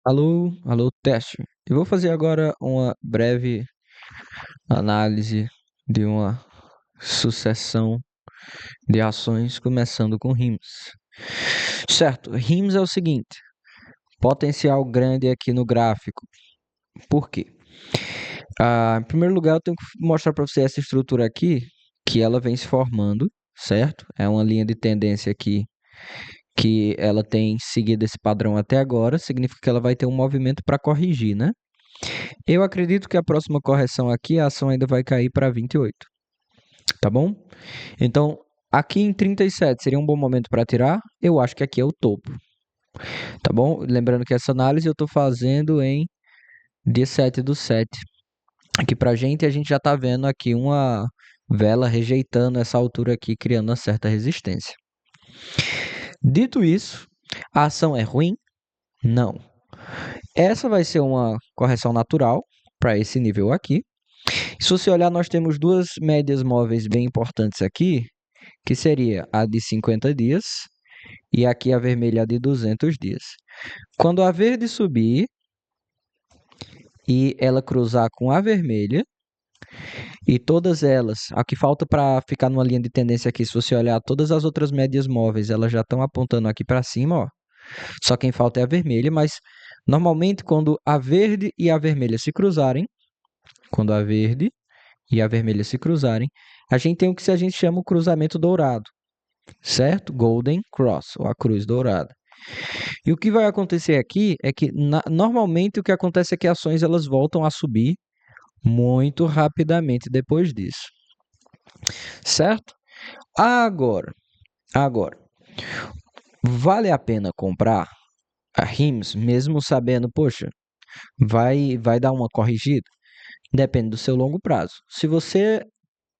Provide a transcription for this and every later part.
Alô, alô, teste. Eu vou fazer agora uma breve análise de uma sucessão de ações, começando com RIMS. Certo, RIMS é o seguinte: potencial grande aqui no gráfico. Por quê? Em primeiro lugar, eu tenho que mostrar para você essa estrutura aqui, que ela vem se formando, certo? É uma linha de tendência aqui que ela tem seguido esse padrão até agora, significa que ela vai ter um movimento para corrigir, né? Eu acredito que a próxima correção aqui, a ação ainda vai cair para 28, tá bom? Então, aqui em 37 seria um bom momento para tirar? Eu acho que aqui é o topo, tá bom? Lembrando que essa análise eu estou fazendo em dia 7 do 7. Aqui pra gente, a gente já está vendo aqui uma vela rejeitando essa altura aqui, criando uma certa resistência. Dito isso, a ação é ruim? Não. Essa vai ser uma correção natural para esse nível aqui. Se você olhar, nós temos duas médias móveis bem importantes aqui, que seria a de 50 dias e aqui a vermelha a de 200 dias. Quando a verde subir e ela cruzar com a vermelha, e todas elas, a que falta para ficar numa linha de tendência aqui, se você olhar todas as outras médias móveis, elas já estão apontando aqui para cima, ó. Só quem falta é a vermelha, mas normalmente quando a verde e a vermelha se cruzarem, quando a verde e a vermelha se cruzarem, a gente tem o que a gente chama o cruzamento dourado, certo? Golden Cross, ou a cruz dourada. E o que vai acontecer aqui é que normalmente o que acontece é que ações elas voltam a subir muito rapidamente depois disso, certo? Agora, vale a pena comprar a RIMS mesmo sabendo, poxa, vai dar uma corrigida? Depende do seu longo prazo. Se você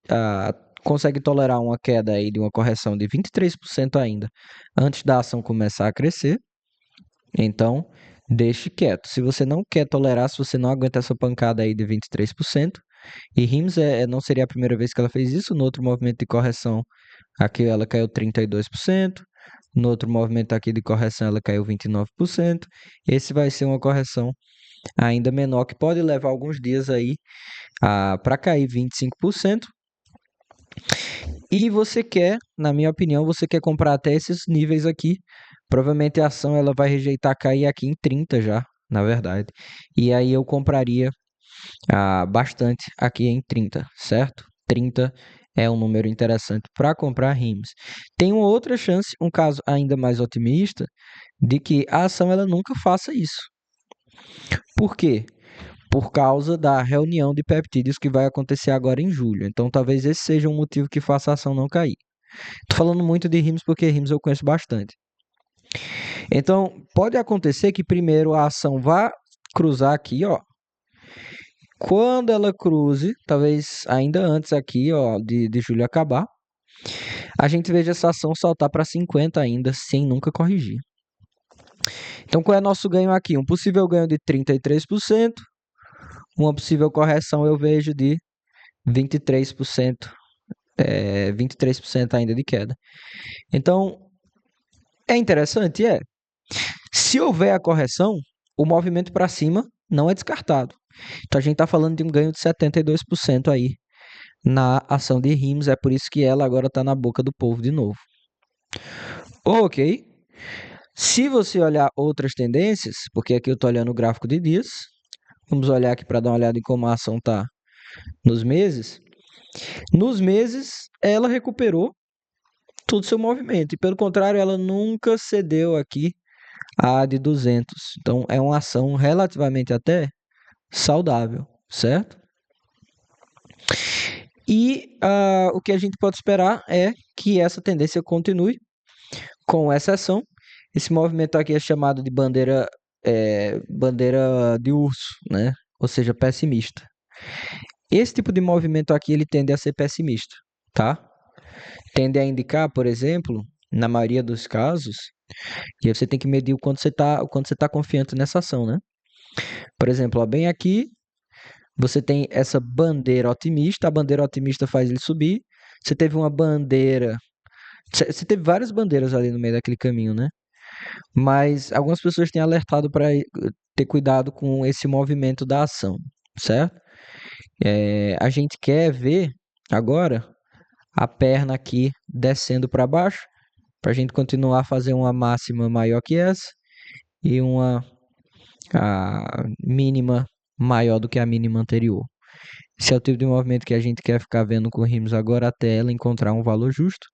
ah, consegue tolerar uma queda aí de uma correção de 23% ainda antes da ação começar a crescer, então deixe quieto. Se você não quer tolerar, se você não aguenta essa pancada aí de 23%, e RIMS não seria a primeira vez que ela fez isso, no outro movimento de correção aqui ela caiu 32%, no outro movimento aqui de correção ela caiu 29%, esse vai ser uma correção ainda menor que pode levar alguns dias aí para cair 25%. E você quer, na minha opinião, você quer comprar até esses níveis aqui. Provavelmente a ação ela vai rejeitar cair aqui em 30 já, na verdade. E aí eu compraria bastante aqui em 30, certo? 30 é um número interessante para comprar RIMS. Tem uma outra chance, um caso ainda mais otimista, de que a ação ela nunca faça isso. Por quê? Por causa da reunião de peptídeos que vai acontecer agora em julho. Então, talvez esse seja um motivo que faça a ação não cair. Tô falando muito de RIMS porque RIMS eu conheço bastante. Então, pode acontecer que primeiro a ação vá cruzar aqui, ó. Quando ela cruze, talvez ainda antes aqui, ó, de julho acabar, a gente veja essa ação saltar para 50 ainda, sem nunca corrigir. Então, qual é nosso ganho aqui? Um possível ganho de 33%, uma possível correção eu vejo de 23%, 23% ainda de queda. Então, é interessante, é. Se houver a correção, o movimento para cima não é descartado. Então a gente está falando de um ganho de 72% aí na ação de RIMS, é por isso que ela agora está na boca do povo de novo. Ok. Se você olhar outras tendências, porque aqui eu estou olhando o gráfico de dias, vamos olhar aqui para dar uma olhada em como a ação está nos meses. Nos meses, ela recuperou todo o seu movimento, e pelo contrário, ela nunca cedeu aqui a de 200. Então, é uma ação relativamente até saudável, certo? E o que a gente pode esperar é que essa tendência continue, com exceção. Esse movimento aqui é chamado de bandeira de urso, né? Ou seja, pessimista. Esse tipo de movimento aqui ele tende a ser pessimista, tá? Tende a indicar, por exemplo, na maioria dos casos, e aí você tem que medir o quanto você tá confiante nessa ação, né? Por exemplo, ó, bem aqui, você tem essa bandeira otimista, a bandeira otimista faz ele subir. Você teve uma bandeira. Você teve várias bandeiras ali no meio daquele caminho, né? Mas algumas pessoas têm alertado para ter cuidado com esse movimento da ação, certo? A gente quer ver agora a perna aqui descendo para baixo, para a gente continuar a fazer uma máxima maior que essa e uma mínima maior do que a mínima anterior. Esse é o tipo de movimento que a gente quer ficar vendo com RIMS agora até ela encontrar um valor justo.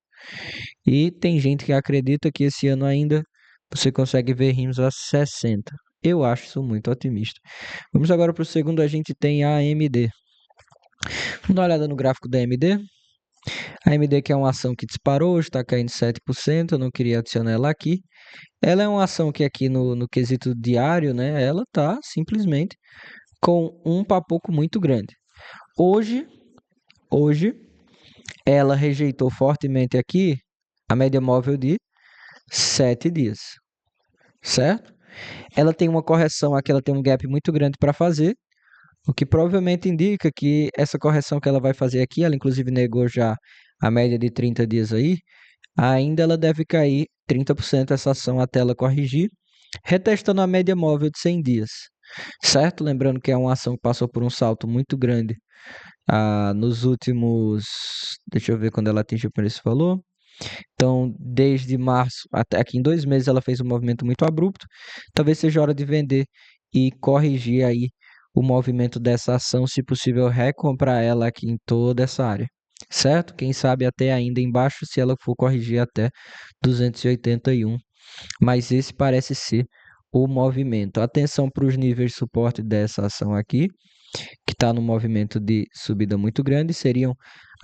E tem gente que acredita que esse ano ainda você consegue ver RIMS a 60. Eu acho isso muito otimista. Vamos agora para o segundo, a gente tem a AMD. Vamos dar uma olhada no gráfico da AMD. A AMD que é uma ação que disparou, hoje está caindo 7%, eu não queria adicionar ela aqui. Ela é uma ação que aqui no quesito diário, né, ela está simplesmente com um papoco muito grande. Hoje, ela rejeitou fortemente aqui a média móvel de 7 dias, certo? Ela tem uma correção aqui, ela tem um gap muito grande para fazer, o que provavelmente indica que essa correção que ela vai fazer aqui, ela inclusive negou já a média de 30 dias aí, ainda ela deve cair 30% essa ação até ela corrigir, retestando a média móvel de 100 dias, certo? Lembrando que é uma ação que passou por um salto muito grande nos últimos... Deixa eu ver quando ela atingiu por esse valor. Então, desde março até aqui em 2 meses, ela fez um movimento muito abrupto. Talvez seja hora de vender e corrigir aí o movimento dessa ação, se possível, recomprar ela aqui em toda essa área, certo? Quem sabe até ainda embaixo, se ela for corrigir até 281, mas esse parece ser o movimento. Atenção para os níveis de suporte dessa ação aqui, que está no movimento de subida muito grande, seriam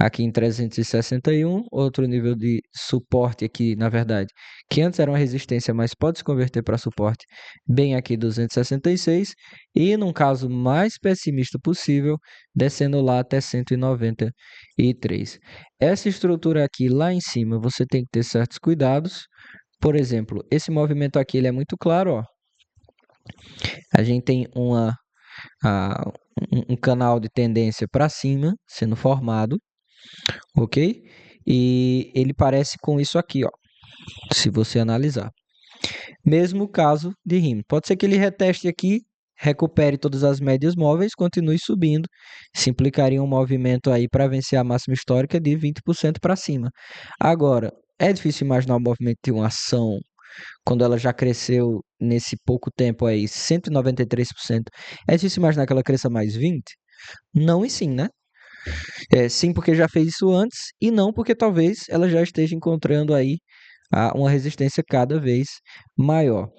aqui em 361, outro nível de suporte aqui, na verdade, que antes era uma resistência, mas pode se converter para suporte, bem aqui 266, e num caso mais pessimista possível, descendo lá até 193. Essa estrutura aqui lá em cima, você tem que ter certos cuidados. Por exemplo, esse movimento aqui ele é muito claro, ó. A gente tem a, um canal de tendência para cima sendo formado, ok? E ele parece com isso aqui, ó, se você analisar. Mesmo caso de RIM. Pode ser que ele reteste aqui, recupere todas as médias móveis, continue subindo. Isso implicaria um movimento aí para vencer a máxima histórica de 20% para cima. Agora, é difícil imaginar o movimento de uma ação quando ela já cresceu nesse pouco tempo aí 193%. É difícil imaginar que ela cresça mais 20%? Não e sim, né? Sim, porque já fez isso antes, e não porque talvez ela já esteja encontrando aí uma resistência cada vez maior.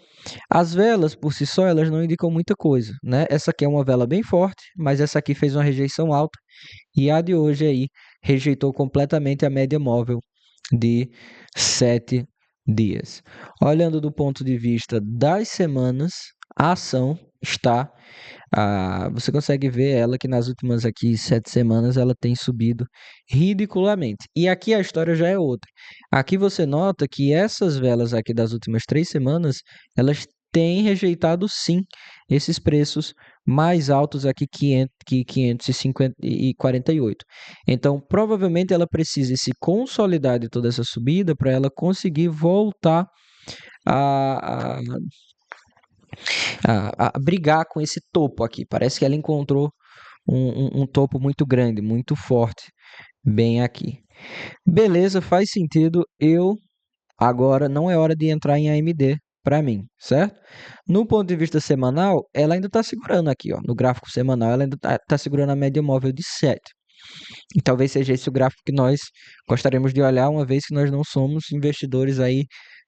As velas, por si só, elas não indicam muita coisa, né? Essa aqui é uma vela bem forte, mas essa aqui fez uma rejeição alta, e a de hoje aí rejeitou completamente a média móvel de 7 dias. Olhando do ponto de vista das semanas, a ação está... você consegue ver ela que nas últimas aqui 7 semanas ela tem subido ridiculamente. E aqui a história já é outra. Aqui você nota que essas velas aqui das últimas 3 semanas, elas têm rejeitado sim esses preços mais altos aqui que 548. Então, provavelmente ela precisa se consolidar de toda essa subida para ela conseguir voltar a, a, a brigar com esse topo aqui. Parece que ela encontrou um topo muito grande, muito forte, bem aqui. Beleza, faz sentido. Agora não é hora de entrar em AMD para mim, certo? No ponto de vista semanal, ela ainda está segurando aqui, ó, no gráfico semanal, ela ainda está segurando a média móvel de 7. E talvez seja esse o gráfico que nós gostaríamos de olhar, uma vez que nós não somos investidores aí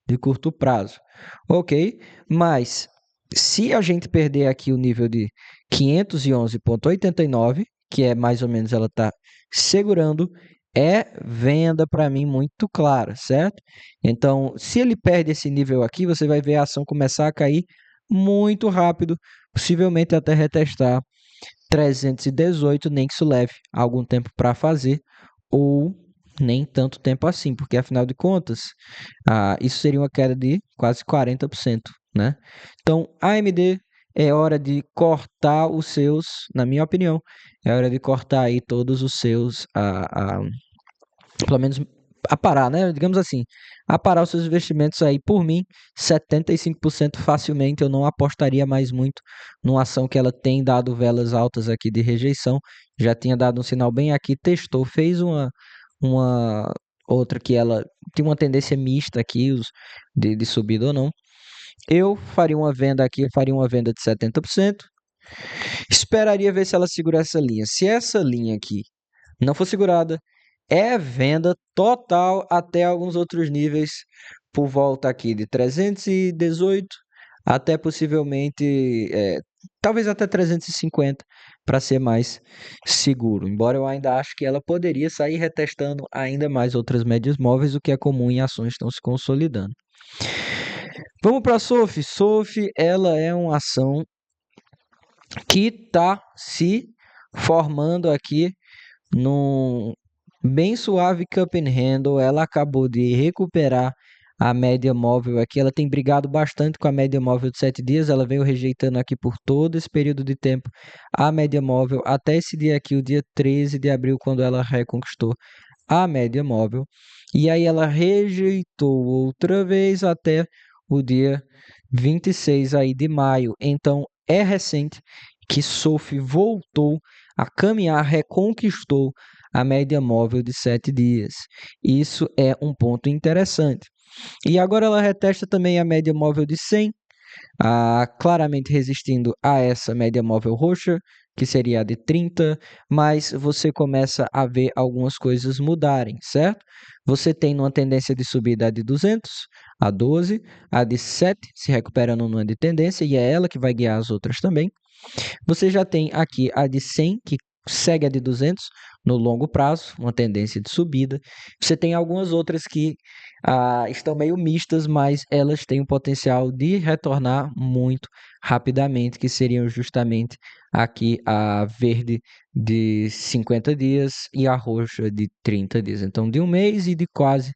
de curto prazo. Ok? Mas se a gente perder aqui o nível de 511,89, que é mais ou menos ela está segurando, é venda para mim muito clara, certo? Então, se ele perde esse nível aqui, você vai ver a ação começar a cair muito rápido, possivelmente até retestar 318, nem que isso leve algum tempo para fazer, ou nem tanto tempo assim, porque afinal de contas, isso seria uma queda de quase 40%, né? Então, AMD é hora de cortar os seus, na minha opinião, é hora de cortar aí todos os seus, pelo menos a parar, né? Digamos assim, a parar os seus investimentos aí, por mim, 75% facilmente. Eu não apostaria mais muito numa ação que ela tem dado velas altas aqui de rejeição. Já tinha dado um sinal bem aqui, testou, fez uma outra que ela tem uma tendência mista aqui, de subida ou não. Eu faria uma venda aqui, eu faria uma venda de 70%. Esperaria ver se ela segura essa linha. Se essa linha aqui não for segurada, é venda total até alguns outros níveis por volta aqui de 318 até possivelmente, talvez até 350 para ser mais seguro. Embora eu ainda acho que ela poderia sair retestando ainda mais outras médias móveis, o que é comum em ações que estão se consolidando. Vamos para a SOF. SOF, ela é uma ação que está se formando aqui num bem suave cup and handle. Ela acabou de recuperar a média móvel aqui. Ela tem brigado bastante com a média móvel de 7 dias. Ela veio rejeitando aqui por todo esse período de tempo a média móvel até esse dia aqui, o dia 13 de abril, quando ela reconquistou a média móvel. E aí ela rejeitou outra vez até o dia 26 aí de maio. Então é recente que SOF voltou a caminhar, reconquistou a média móvel de 7 dias. Isso é um ponto interessante. E agora ela retesta também a média móvel de 100, claramente resistindo a essa média móvel roxa, que seria a de 30, mas você começa a ver algumas coisas mudarem, certo? Você tem uma tendência de subida a de 200, a 12, a de 7 se recuperando numa de tendência, e é ela que vai guiar as outras também. Você já tem aqui a de 100, que segue a de 200 no longo prazo, uma tendência de subida. Você tem algumas outras que estão meio mistas, mas elas têm o potencial de retornar muito rapidamente, que seriam justamente aqui a verde de 50 dias e a roxa de 30 dias. Então, de um mês e de quase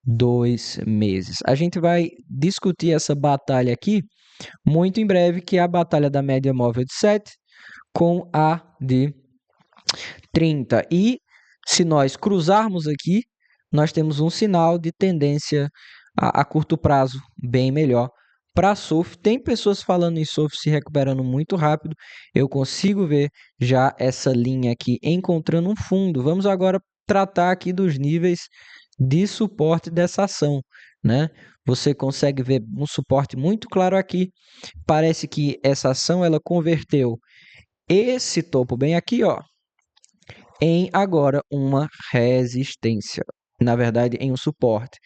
2 meses. A gente vai discutir essa batalha aqui muito em breve, que é a batalha da média móvel de 7 com a de 30. E se nós cruzarmos aqui, nós temos um sinal de tendência a curto prazo bem melhor para a SOF. Tem pessoas falando em SOF se recuperando muito rápido. Eu consigo ver já essa linha aqui encontrando um fundo. Vamos agora tratar aqui dos níveis de suporte dessa ação, né? Você consegue ver um suporte muito claro aqui. Parece que essa ação ela converteu esse topo bem aqui, ó, em agora uma resistência. Na verdade, em um suporte.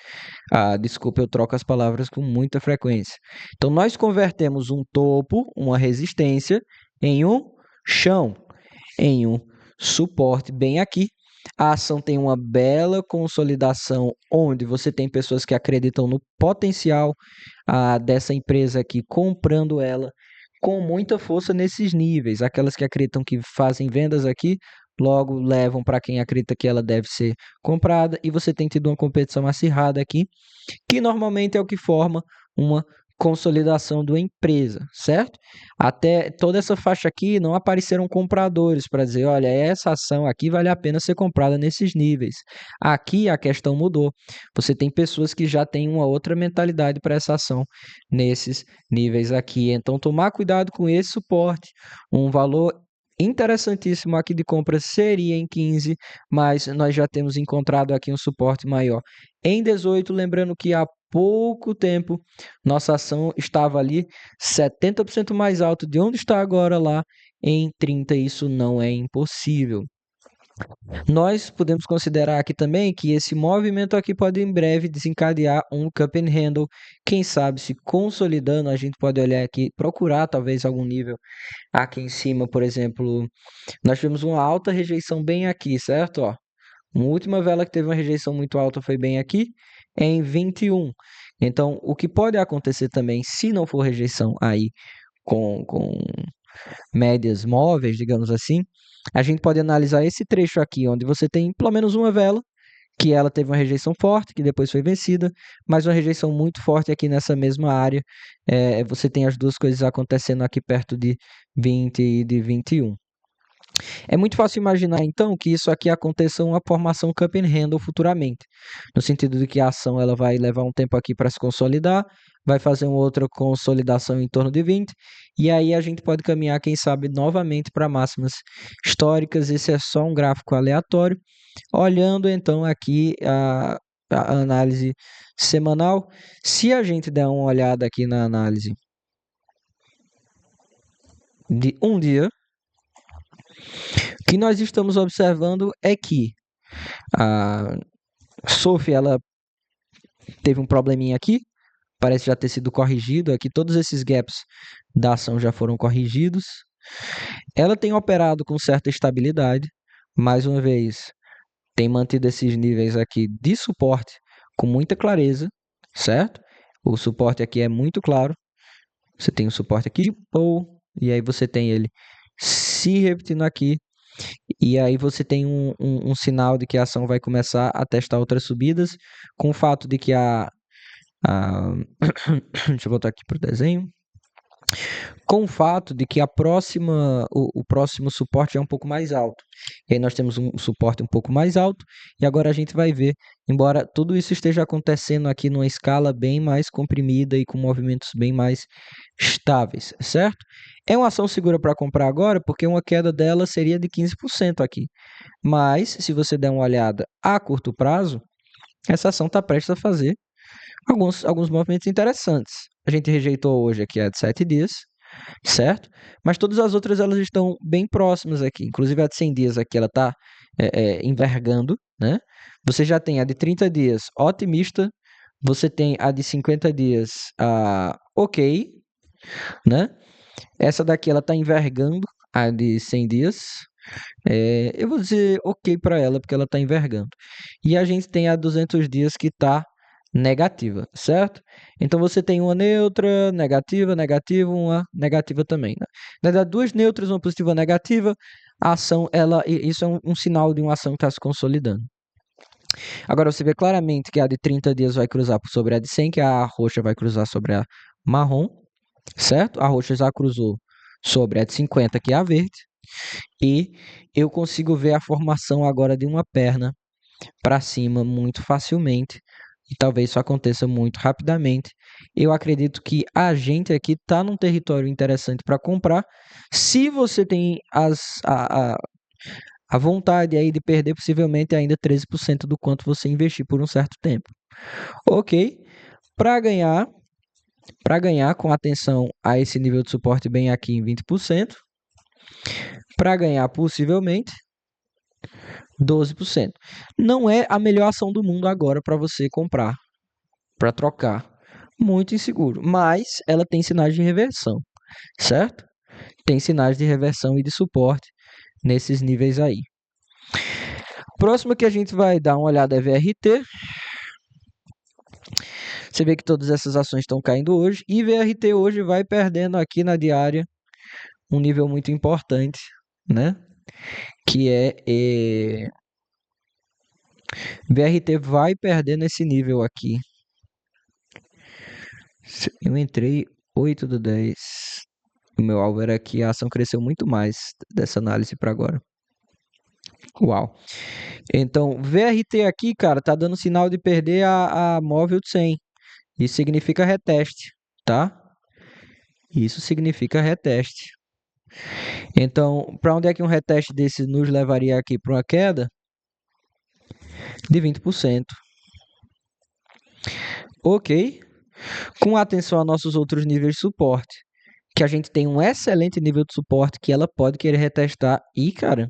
Desculpa, eu troco as palavras com muita frequência. Então, nós convertemos um topo, uma resistência, em um chão, em um suporte bem aqui. A ação tem uma bela consolidação, onde você tem pessoas que acreditam no potencial dessa empresa aqui, comprando ela com muita força nesses níveis. Aquelas que acreditam que fazem vendas aqui, logo levam para quem acredita que ela deve ser comprada. E você tem tido uma competição acirrada aqui, que normalmente é o que forma uma consolidação da empresa, certo? Até toda essa faixa aqui não apareceram compradores para dizer, olha, essa ação aqui vale a pena ser comprada nesses níveis. Aqui a questão mudou. Você tem pessoas que já têm uma outra mentalidade para essa ação nesses níveis aqui. Então tomar cuidado com esse suporte. Um valor interessantíssimo aqui de compra seria em 15, mas nós já temos encontrado aqui um suporte maior em 18, lembrando que há pouco tempo nossa ação estava ali 70% mais alto de onde está agora lá em 30. Isso não é impossível. Nós podemos considerar aqui também que esse movimento aqui pode em breve desencadear um cup and handle, quem sabe se consolidando. A gente pode olhar aqui, procurar talvez algum nível aqui em cima, por exemplo, nós tivemos uma alta rejeição bem aqui, certo? Ó, uma última vela que teve uma rejeição muito alta foi bem aqui, em 21. Então, o que pode acontecer também, se não for rejeição aí com médias móveis, digamos assim, a gente pode analisar esse trecho aqui, onde você tem pelo menos uma vela, que ela teve uma rejeição forte, que depois foi vencida, mas uma rejeição muito forte aqui nessa mesma área. Você tem as duas coisas acontecendo aqui perto de 20 e de 21. É muito fácil imaginar, então, que isso aqui aconteça uma formação cup and handle futuramente, no sentido de que a ação ela vai levar um tempo aqui para se consolidar, vai fazer uma outra consolidação em torno de 20, e aí a gente pode caminhar, quem sabe, novamente para máximas históricas. Esse é só um gráfico aleatório. Olhando, então, aqui a análise semanal, se a gente der uma olhada aqui na análise de um dia, o que nós estamos observando é que a Sophie, ela teve um probleminha aqui, parece já ter sido corrigido. Aqui todos esses gaps da ação já foram corrigidos. Ela tem operado com certa estabilidade, mais uma vez, tem mantido esses níveis aqui de suporte com muita clareza, certo? O suporte aqui é muito claro. Você tem o suporte aqui, e aí você tem ele se repetindo aqui. E aí você tem um sinal de que a ação vai começar a testar outras subidas, com o fato de que a deixa eu voltar aqui para o desenho. Com o fato de que o próximo suporte é um pouco mais alto. E aí nós temos um suporte um pouco mais alto, e agora a gente vai ver, embora tudo isso esteja acontecendo aqui numa escala bem mais comprimida e com movimentos bem mais estáveis, certo? É uma ação segura para comprar agora, porque uma queda dela seria de 15% aqui. Mas, se você der uma olhada a curto prazo, essa ação está prestes a fazer alguns movimentos interessantes. A gente rejeitou hoje aqui a de 7 dias, certo? Mas todas as outras elas estão bem próximas aqui. Inclusive a de 100 dias aqui ela está envergando, né? Você já tem a de 30 dias otimista, você tem a de 50 dias ok, né? Essa daqui ela está envergando a de 100 dias. Eu vou dizer ok para ela porque ela está envergando. E a gente tem a 200 dias que está negativa, certo? Então você tem uma neutra, negativa, negativa, uma negativa também, né? Na verdade, duas neutras, uma positiva, uma negativa, a ação, isso é um sinal de uma ação que está se consolidando. Agora você vê claramente que a de 30 dias vai cruzar sobre a de 100, que a roxa vai cruzar sobre a marrom, certo? A roxa já cruzou sobre a de 50, que é a verde, e eu consigo ver a formação agora de uma perna para cima muito facilmente, e talvez isso aconteça muito rapidamente. Eu acredito que a gente aqui está num território interessante para comprar. Se você tem a vontade aí de perder possivelmente ainda 13% do quanto você investir por um certo tempo. Ok, para ganhar com atenção a esse nível de suporte bem aqui em 20%, para ganhar possivelmente 12%. Não é a melhor ação do mundo agora para você comprar, para trocar. Muito inseguro, mas ela tem sinais de reversão, certo? Tem sinais de reversão e de suporte nesses níveis aí. Próximo que a gente vai dar uma olhada é VRT. Você vê que todas essas ações estão caindo hoje, e VRT hoje vai perdendo aqui na diária um nível muito importante, né? Que VRT vai perdendo esse nível aqui. Eu entrei 8 do 10. O meu alvo era que a ação cresceu muito mais dessa análise para agora. Uau. Então, VRT aqui, cara, tá dando sinal de perder a móvel de 100. Isso significa reteste, tá? Isso significa reteste. Então, para onde é que um reteste desse nos levaria aqui? Para uma queda de 20%. Ok. Com atenção a nossos outros níveis de suporte, que a gente tem um excelente nível de suporte que ela pode querer retestar. E, cara,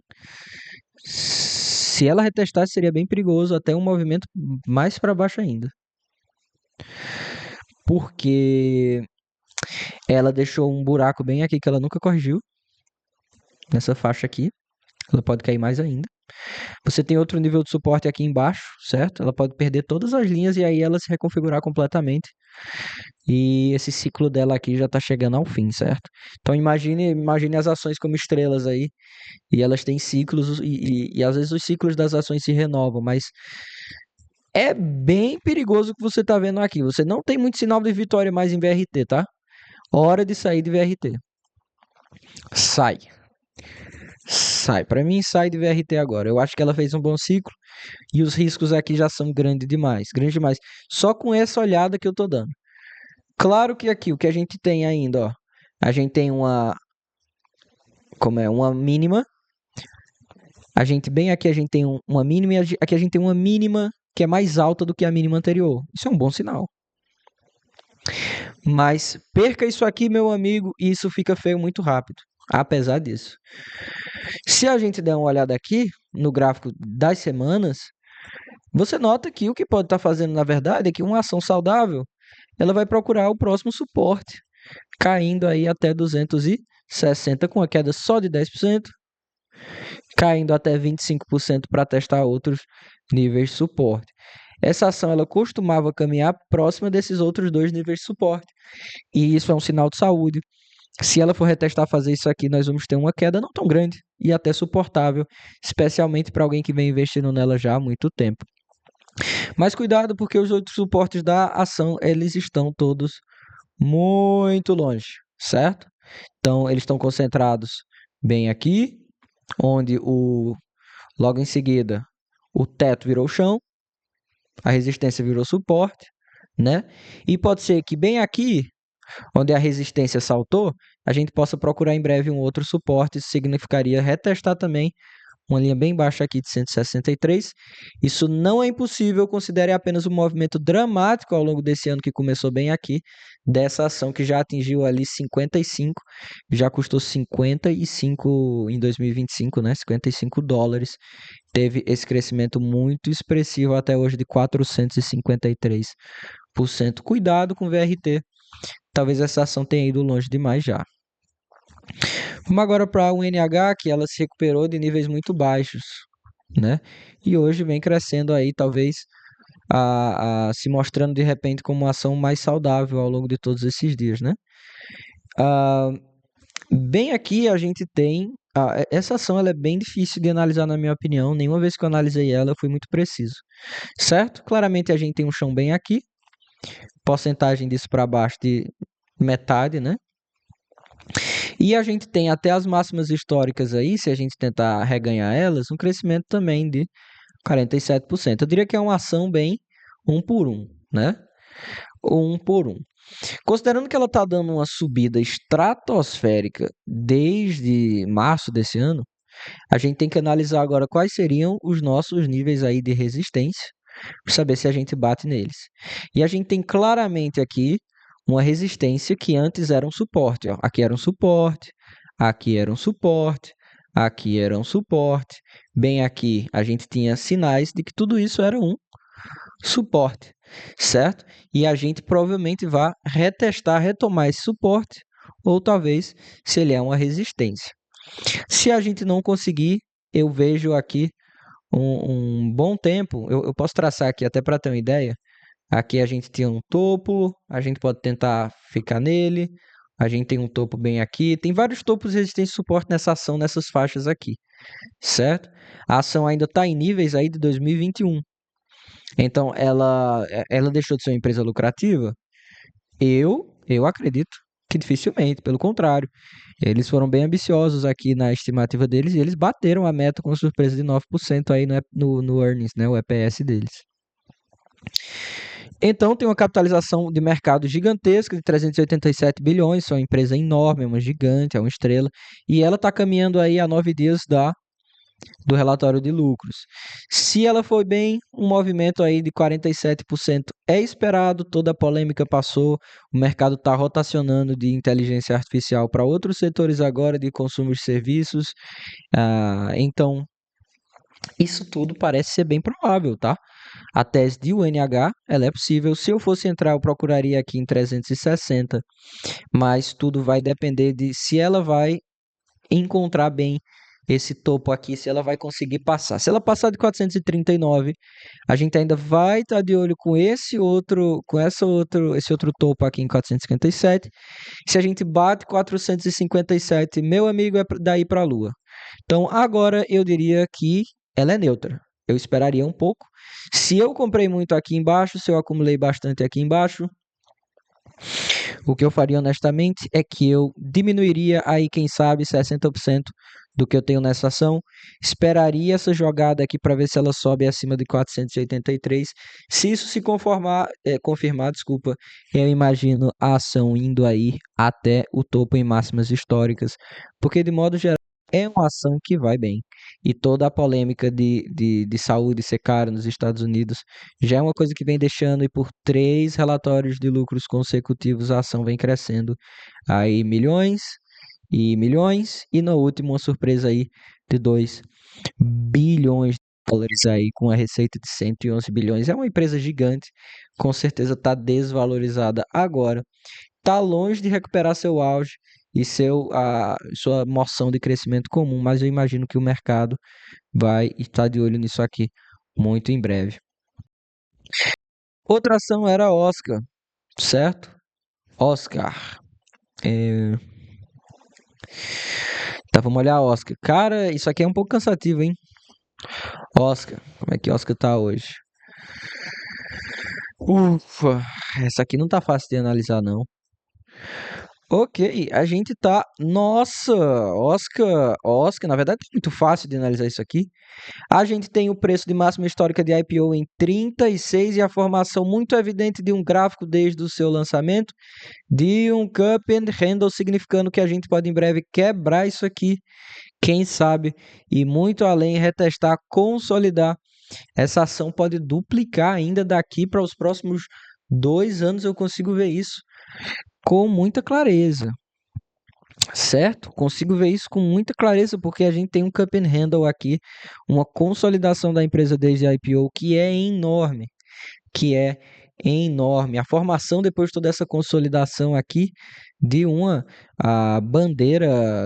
se ela retestasse, seria bem perigoso, até um movimento mais para baixo ainda. Porque ela deixou um buraco bem aqui que ela nunca corrigiu. Nessa faixa aqui. Ela pode cair mais ainda. Você tem outro nível de suporte aqui embaixo, certo? Ela pode perder todas as linhas e aí ela se reconfigurar completamente. E esse ciclo dela aqui já está chegando ao fim, certo? Então imagine as ações como estrelas aí. E elas têm ciclos e às vezes os ciclos das ações se renovam, mas é bem perigoso o que você está vendo aqui. Você não tem muito sinal de vitória mais em VRT, tá? Hora de sair de VRT. Sai. Sai. Para mim, sai de VRT agora. Eu acho que ela fez um bom ciclo e os riscos aqui já são grandes demais. Grandes demais. Só com essa olhada que eu tô dando. Claro que aqui o que a gente tem ainda, ó. A gente tem uma mínima. A gente, bem aqui, a gente tem uma mínima e aqui a gente tem uma mínima que é mais alta do que a mínima anterior. Isso é um bom sinal. Mas perca isso aqui, meu amigo, e isso fica feio muito rápido. Apesar disso. Se a gente der uma olhada aqui no gráfico das semanas, você nota que o que pode estar fazendo, na verdade, é que uma ação saudável, ela vai procurar o próximo suporte, caindo aí até 260 com a queda só de 10%, caindo até 25% para testar outros níveis de suporte. Essa ação ela costumava caminhar próxima desses outros dois níveis de suporte. E isso é um sinal de saúde. Se ela for retestar fazer isso aqui, nós vamos ter uma queda não tão grande e até suportável, especialmente para alguém que vem investindo nela já há muito tempo. Mas cuidado, porque os outros suportes da ação, eles estão todos muito longe, certo? Então, eles estão concentrados bem aqui, onde logo em seguida o teto virou chão, a resistência virou suporte, né? E pode ser que bem aqui, onde a resistência saltou, a gente possa procurar em breve um outro suporte. Isso significaria retestar também uma linha bem baixa aqui de 163. Isso não é impossível, considere apenas um movimento dramático ao longo desse ano que começou bem aqui, dessa ação que já atingiu ali 55, já custou 55 em 2025, né? 55 dólares. Teve esse crescimento muito expressivo até hoje de 453%. Cuidado com o VRT. Talvez essa ação tenha ido longe demais já. Vamos agora para a UNH, que ela se recuperou de níveis muito baixos, né? E hoje vem crescendo aí, talvez se mostrando de repente como uma ação mais saudável ao longo de todos esses dias, né? Bem aqui a gente tem essa ação, ela é bem difícil de analisar na minha opinião. Nenhuma vez que eu analisei ela, eu fui muito preciso, certo? Claramente a gente tem um chão bem aqui, porcentagem disso para baixo de metade, né? E a gente tem até as máximas históricas aí, se a gente tentar reganhar elas, um crescimento também de 47%. Eu diria que é uma ação bem um por um, né? Um por um. Considerando que ela está dando uma subida estratosférica desde março desse ano, a gente tem que analisar agora quais seriam os nossos níveis aí de resistência, para saber se a gente bate neles. E a gente tem claramente aqui uma resistência que antes era um suporte. Ó. Aqui era um suporte, aqui era um suporte, aqui era um suporte. Bem aqui a gente tinha sinais de que tudo isso era um suporte, certo? E a gente provavelmente vai retestar, retomar esse suporte, ou talvez se ele é uma resistência. Se a gente não conseguir, eu vejo aqui um bom tempo, eu posso traçar aqui até para ter uma ideia. Aqui a gente tinha um topo, a gente pode tentar ficar nele. A gente tem um topo bem aqui. Tem vários topos de resistência e suporte nessa ação, nessas faixas aqui, certo? A ação ainda está em níveis aí de 2021. Então, ela deixou de ser uma empresa lucrativa? Eu acredito que dificilmente, pelo contrário. Eles foram bem ambiciosos aqui na estimativa deles e eles bateram a meta com surpresa de 9% aí no earnings, né, o EPS deles. Então, tem uma capitalização de mercado gigantesca de 387 bilhões, é uma empresa enorme, é uma gigante, é uma estrela, e ela está caminhando aí a 9 dias do relatório de lucros. Se ela foi bem, um movimento aí de 47% é esperado, toda a polêmica passou, o mercado está rotacionando de inteligência artificial para outros setores agora, de consumo de serviços, então isso tudo parece ser bem provável, tá? A tese de UNH, ela é possível. Se eu fosse entrar, eu procuraria aqui em 360, mas tudo vai depender de se ela vai encontrar bem esse topo aqui, se ela vai conseguir passar. Se ela passar de 439, a gente ainda vai estar de olho com esse outro topo aqui em 457. Se a gente bate 457, meu amigo, é daí para a lua. Então, agora eu diria que ela é neutra. Eu esperaria um pouco. Se eu comprei muito aqui embaixo, se eu acumulei bastante aqui embaixo, o que eu faria honestamente é que eu diminuiria aí, quem sabe, 60% do que eu tenho nessa ação. Esperaria essa jogada aqui para ver se ela sobe acima de 483. Se isso se confirmar, desculpa, eu imagino a ação indo aí até o topo em máximas históricas, porque de modo geral é uma ação que vai bem. E toda a polêmica de saúde ser cara nos Estados Unidos já é uma coisa que vem deixando, e por 3 relatórios de lucros consecutivos a ação vem crescendo aí milhões e milhões, e no último uma surpresa aí de 2 bilhões de dólares aí, com a receita de 111 bilhões. É uma empresa gigante, com certeza está desvalorizada agora, está longe de recuperar seu auge e sua moção de crescimento comum, mas eu imagino que o mercado vai estar de olho nisso aqui muito em breve. Outra ação era a Oscar, certo? Oscar. Tá, vamos olhar a Oscar. Cara, isso aqui é um pouco cansativo, hein? Oscar, como é que Oscar tá hoje? Ufa, essa aqui não tá fácil de analisar, não. Ok, a gente tá. Nossa, Oscar, na verdade é muito fácil de analisar isso aqui. A gente tem o preço de máxima histórica de IPO em 36 e a formação muito evidente de um gráfico desde o seu lançamento, de um cup and handle, significando que a gente pode em breve quebrar isso aqui, quem sabe, e muito além, retestar, consolidar. Essa ação pode duplicar ainda daqui para os próximos 2 anos, eu consigo ver isso com muita clareza. Certo? Consigo ver isso com muita clareza, porque a gente tem um cup and handle aqui, uma consolidação da empresa desde a IPO que é enorme, que é enorme. A formação depois de toda essa consolidação aqui de uma bandeira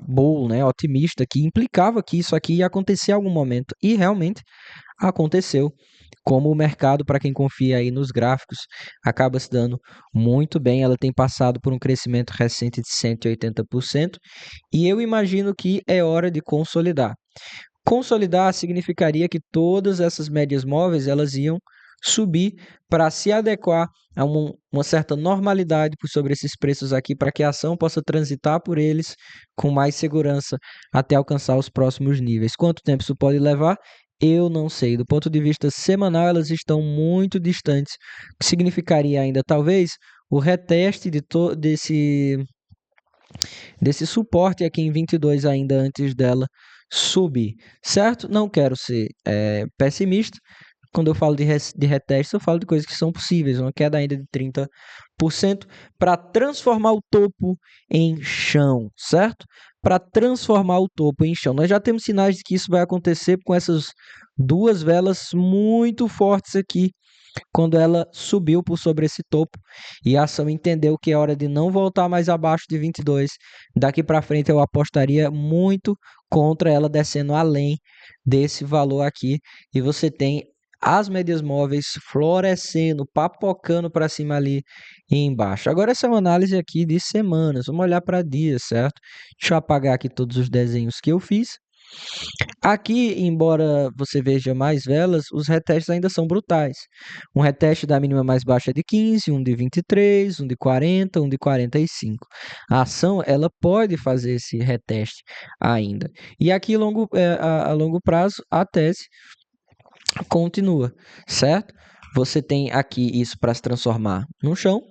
bull, né, otimista, que implicava que isso aqui ia acontecer em algum momento, e realmente aconteceu. Como o mercado, para quem confia aí nos gráficos, acaba se dando muito bem. Ela tem passado por um crescimento recente de 180%, e eu imagino que é hora de consolidar. Consolidar significaria que todas essas médias móveis elas iam subir para se adequar a uma certa normalidade por sobre esses preços aqui, para que a ação possa transitar por eles com mais segurança até alcançar os próximos níveis. Quanto tempo isso pode levar? Eu não sei. Do ponto de vista semanal, elas estão muito distantes, o que significaria ainda talvez o reteste desse suporte aqui em 22 ainda antes dela subir, certo? Não quero ser pessimista. Quando eu falo de reteste, eu falo de coisas que são possíveis, uma queda ainda de 30% para transformar o topo em chão, certo? Para transformar o topo em chão. Nós já temos sinais de que isso vai acontecer com essas duas velas muito fortes aqui, quando ela subiu por sobre esse topo, e a ação entendeu que é hora de não voltar mais abaixo de 22. Daqui para frente eu apostaria muito contra ela descendo além desse valor aqui, e você tem as médias móveis florescendo, papocando para cima ali e embaixo. Agora essa é uma análise aqui de semanas, vamos olhar para dias, certo? Deixa eu apagar aqui todos os desenhos que eu fiz. Aqui, embora você veja mais velas, os retestes ainda são brutais. Um reteste da mínima mais baixa é de 15, um de 23, um de 40, um de 45. A ação, ela pode fazer esse reteste ainda. E aqui, a longo prazo, a tese continua, certo? Você tem aqui isso para se transformar num chão,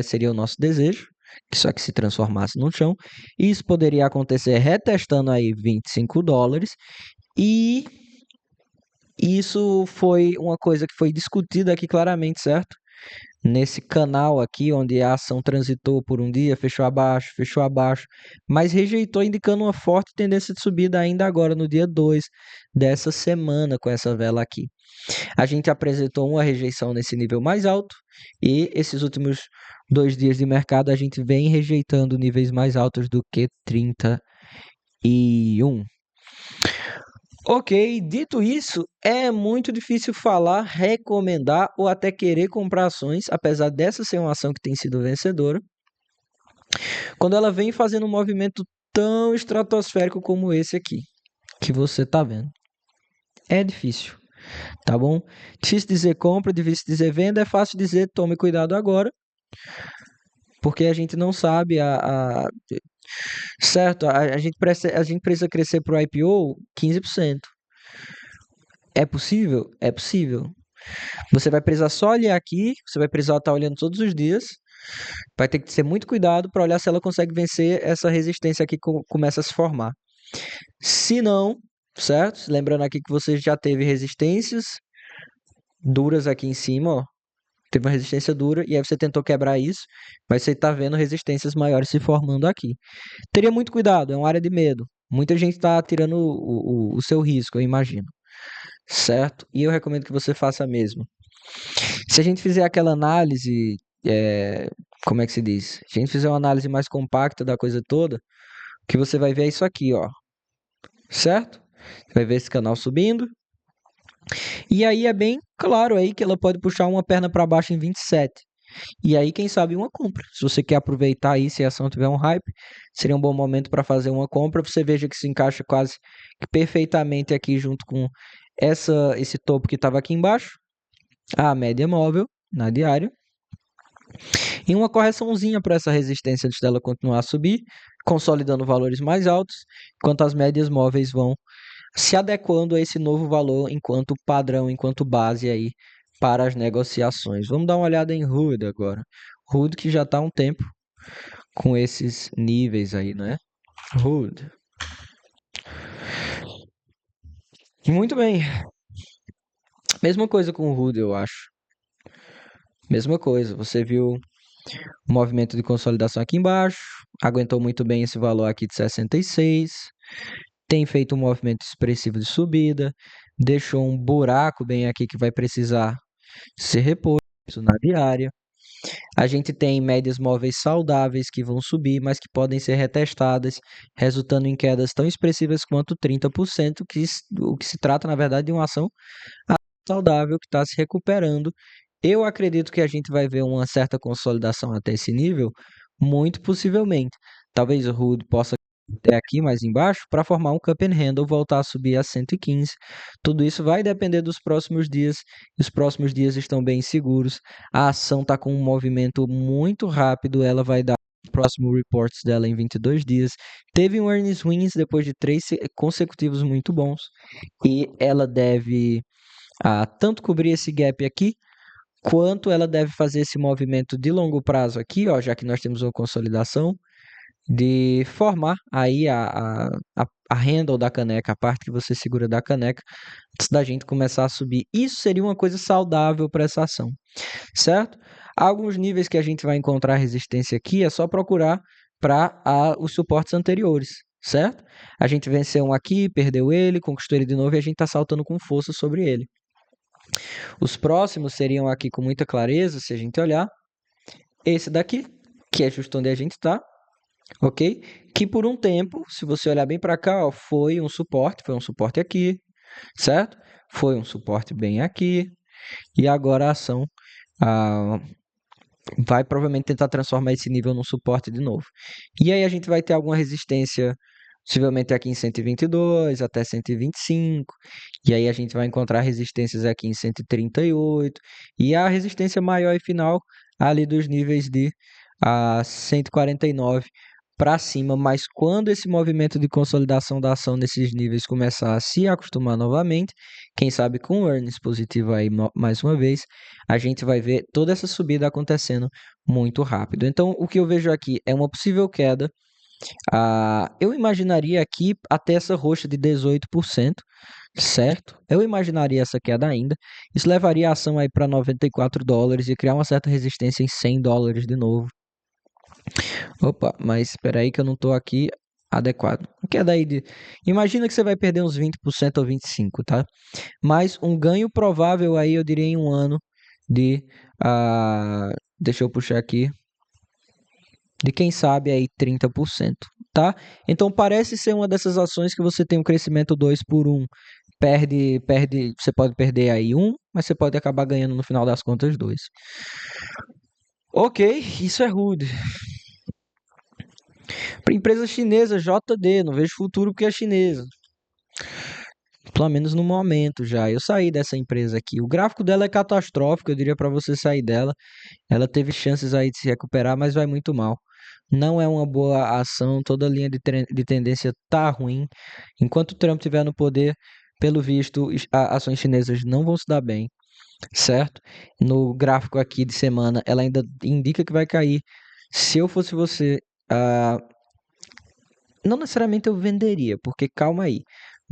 seria o nosso desejo, que isso aqui se transformasse num chão. Isso poderia acontecer retestando aí 25 dólares, e isso foi uma coisa que foi discutida aqui claramente, certo? Nesse canal aqui, onde a ação transitou por um dia, fechou abaixo, mas rejeitou, indicando uma forte tendência de subida ainda agora, no dia 2 dessa semana, com essa vela aqui. A gente apresentou uma rejeição nesse nível mais alto, e esses últimos 2 dias de mercado a gente vem rejeitando níveis mais altos do que 31. Ok, dito isso, é muito difícil falar, recomendar ou até querer comprar ações, apesar dessa ser uma ação que tem sido vencedora, quando ela vem fazendo um movimento tão estratosférico como esse aqui, que você tá vendo. É difícil, tá bom? Difícil dizer compra, difícil dizer venda, é fácil dizer tome cuidado agora, porque a gente não sabe certo? A gente precisa crescer para o IPO 15%. É possível? É possível. Você vai precisar só olhar aqui, você vai precisar estar olhando todos os dias, vai ter que ter muito cuidado para olhar se ela consegue vencer essa resistência aqui que começa a se formar. Se não, certo? Lembrando aqui que você já teve resistências duras aqui em cima, ó. Teve uma resistência dura e aí você tentou quebrar isso, mas você está vendo resistências maiores se formando aqui. Teria muito cuidado, é uma área de medo. Muita gente está tirando o seu risco, eu imagino. Certo? E eu recomendo que você faça mesmo. Se a gente fizer aquela análise, como é que se diz? Se a gente fizer uma análise mais compacta da coisa toda, o que você vai ver é isso aqui, ó. Certo? Você vai ver esse canal subindo. E aí é bem claro aí que ela pode puxar uma perna para baixo em 27. E aí, quem sabe, uma compra. Se você quer aproveitar aí, se a ação tiver um hype, seria um bom momento para fazer uma compra. Você veja que se encaixa quase que perfeitamente aqui junto com esse topo que estava aqui embaixo, a média móvel na diária, e uma correçãozinha para essa resistência antes dela continuar a subir, consolidando valores mais altos, enquanto as médias móveis vão se adequando a esse novo valor enquanto padrão, enquanto base aí para as negociações. Vamos dar uma olhada em Rude agora. Rude que já está há um tempo com esses níveis aí, né? Rude. Muito bem. Mesma coisa com o Rude, eu acho. Mesma coisa. Você viu o movimento de consolidação aqui embaixo, aguentou muito bem esse valor aqui de 66, tem feito um movimento expressivo de subida, deixou um buraco bem aqui que vai precisar ser reposto na diária. A gente tem médias móveis saudáveis que vão subir, mas que podem ser retestadas, resultando em quedas tão expressivas quanto 30%, o que se trata, na verdade, de uma ação saudável que está se recuperando. Eu acredito que a gente vai ver uma certa consolidação até esse nível, muito possivelmente. Talvez o Rude possa até aqui mais embaixo para formar um cup and handle, voltar a subir a 115. Tudo isso vai depender dos próximos dias. E os próximos dias estão bem seguros. A ação está com um movimento muito rápido. Ela vai dar o próximo reports dela em 22 dias. Teve um earnings wins depois de 3 consecutivos muito bons. E ela deve tanto cobrir esse gap aqui, quanto ela deve fazer esse movimento de longo prazo aqui, ó, já que nós temos uma consolidação, de formar aí a handle da caneca, a parte que você segura da caneca, antes da gente começar a subir. Isso seria uma coisa saudável para essa ação, certo? Alguns níveis que a gente vai encontrar resistência aqui, é só procurar para os suportes anteriores, certo? A gente venceu um aqui, perdeu ele, conquistou ele de novo e a gente está saltando com força sobre ele. Os próximos seriam aqui com muita clareza, se a gente olhar. Esse daqui, que é justo onde a gente está, ok? Que por um tempo, se você olhar bem para cá, ó, foi um suporte aqui, certo? Foi um suporte bem aqui, e agora a ação vai provavelmente tentar transformar esse nível num suporte de novo. E aí a gente vai ter alguma resistência, possivelmente aqui em 122 até 125, e aí a gente vai encontrar resistências aqui em 138, e a resistência maior e final ali dos níveis de 149 para cima, mas quando esse movimento de consolidação da ação nesses níveis começar a se acostumar novamente, quem sabe com earnings positivo aí mais uma vez, a gente vai ver toda essa subida acontecendo muito rápido. Então, o que eu vejo aqui é uma possível queda. Eu imaginaria aqui até essa roxa de 18%, certo? Eu imaginaria essa queda ainda. Isso levaria a ação aí para $94 e criar uma certa resistência em $100 de novo. Opa, mas espera aí que eu não estou aqui adequado. Queda aí de... Imagina que você vai perder uns 20% ou 25%, tá? Mas um ganho provável aí, eu diria, em um ano de... deixa eu puxar aqui. De quem sabe aí 30%, tá? Então parece ser uma dessas ações que você tem um crescimento 2 por 1. Você pode perder aí 1, mas você pode acabar ganhando no final das contas 2. Ok, isso é rude. Para empresa chinesa, JD, não vejo futuro porque é chinesa. Pelo menos no momento já. Eu saí dessa empresa aqui. O gráfico dela é catastrófico, eu diria para você sair dela. Ela teve chances aí de se recuperar, mas vai muito mal. Não é uma boa ação, toda a linha de tendência tá ruim. Enquanto o Trump estiver no poder, pelo visto, ações chinesas não vão se dar bem, certo? No gráfico aqui de semana, ela ainda indica que vai cair. Se eu fosse você, ah, não necessariamente eu venderia, porque calma aí.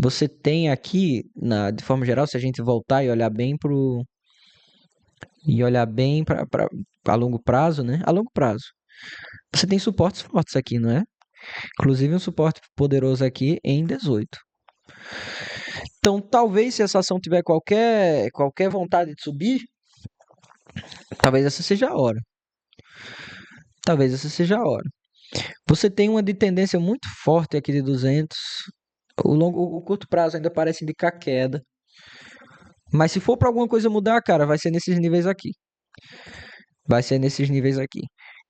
Você tem aqui, de forma geral, se a gente voltar e olhar bem para a longo prazo, né? A longo prazo. Você tem suportes fortes aqui, não é? Inclusive um suporte poderoso aqui em 18. Então, talvez se essa ação tiver qualquer vontade de subir, talvez essa seja a hora. Talvez essa seja a hora. Você tem uma de tendência muito forte aqui de 200. O curto prazo ainda parece indicar queda. Mas se for para alguma coisa mudar, cara, vai ser nesses níveis aqui. Vai ser nesses níveis aqui.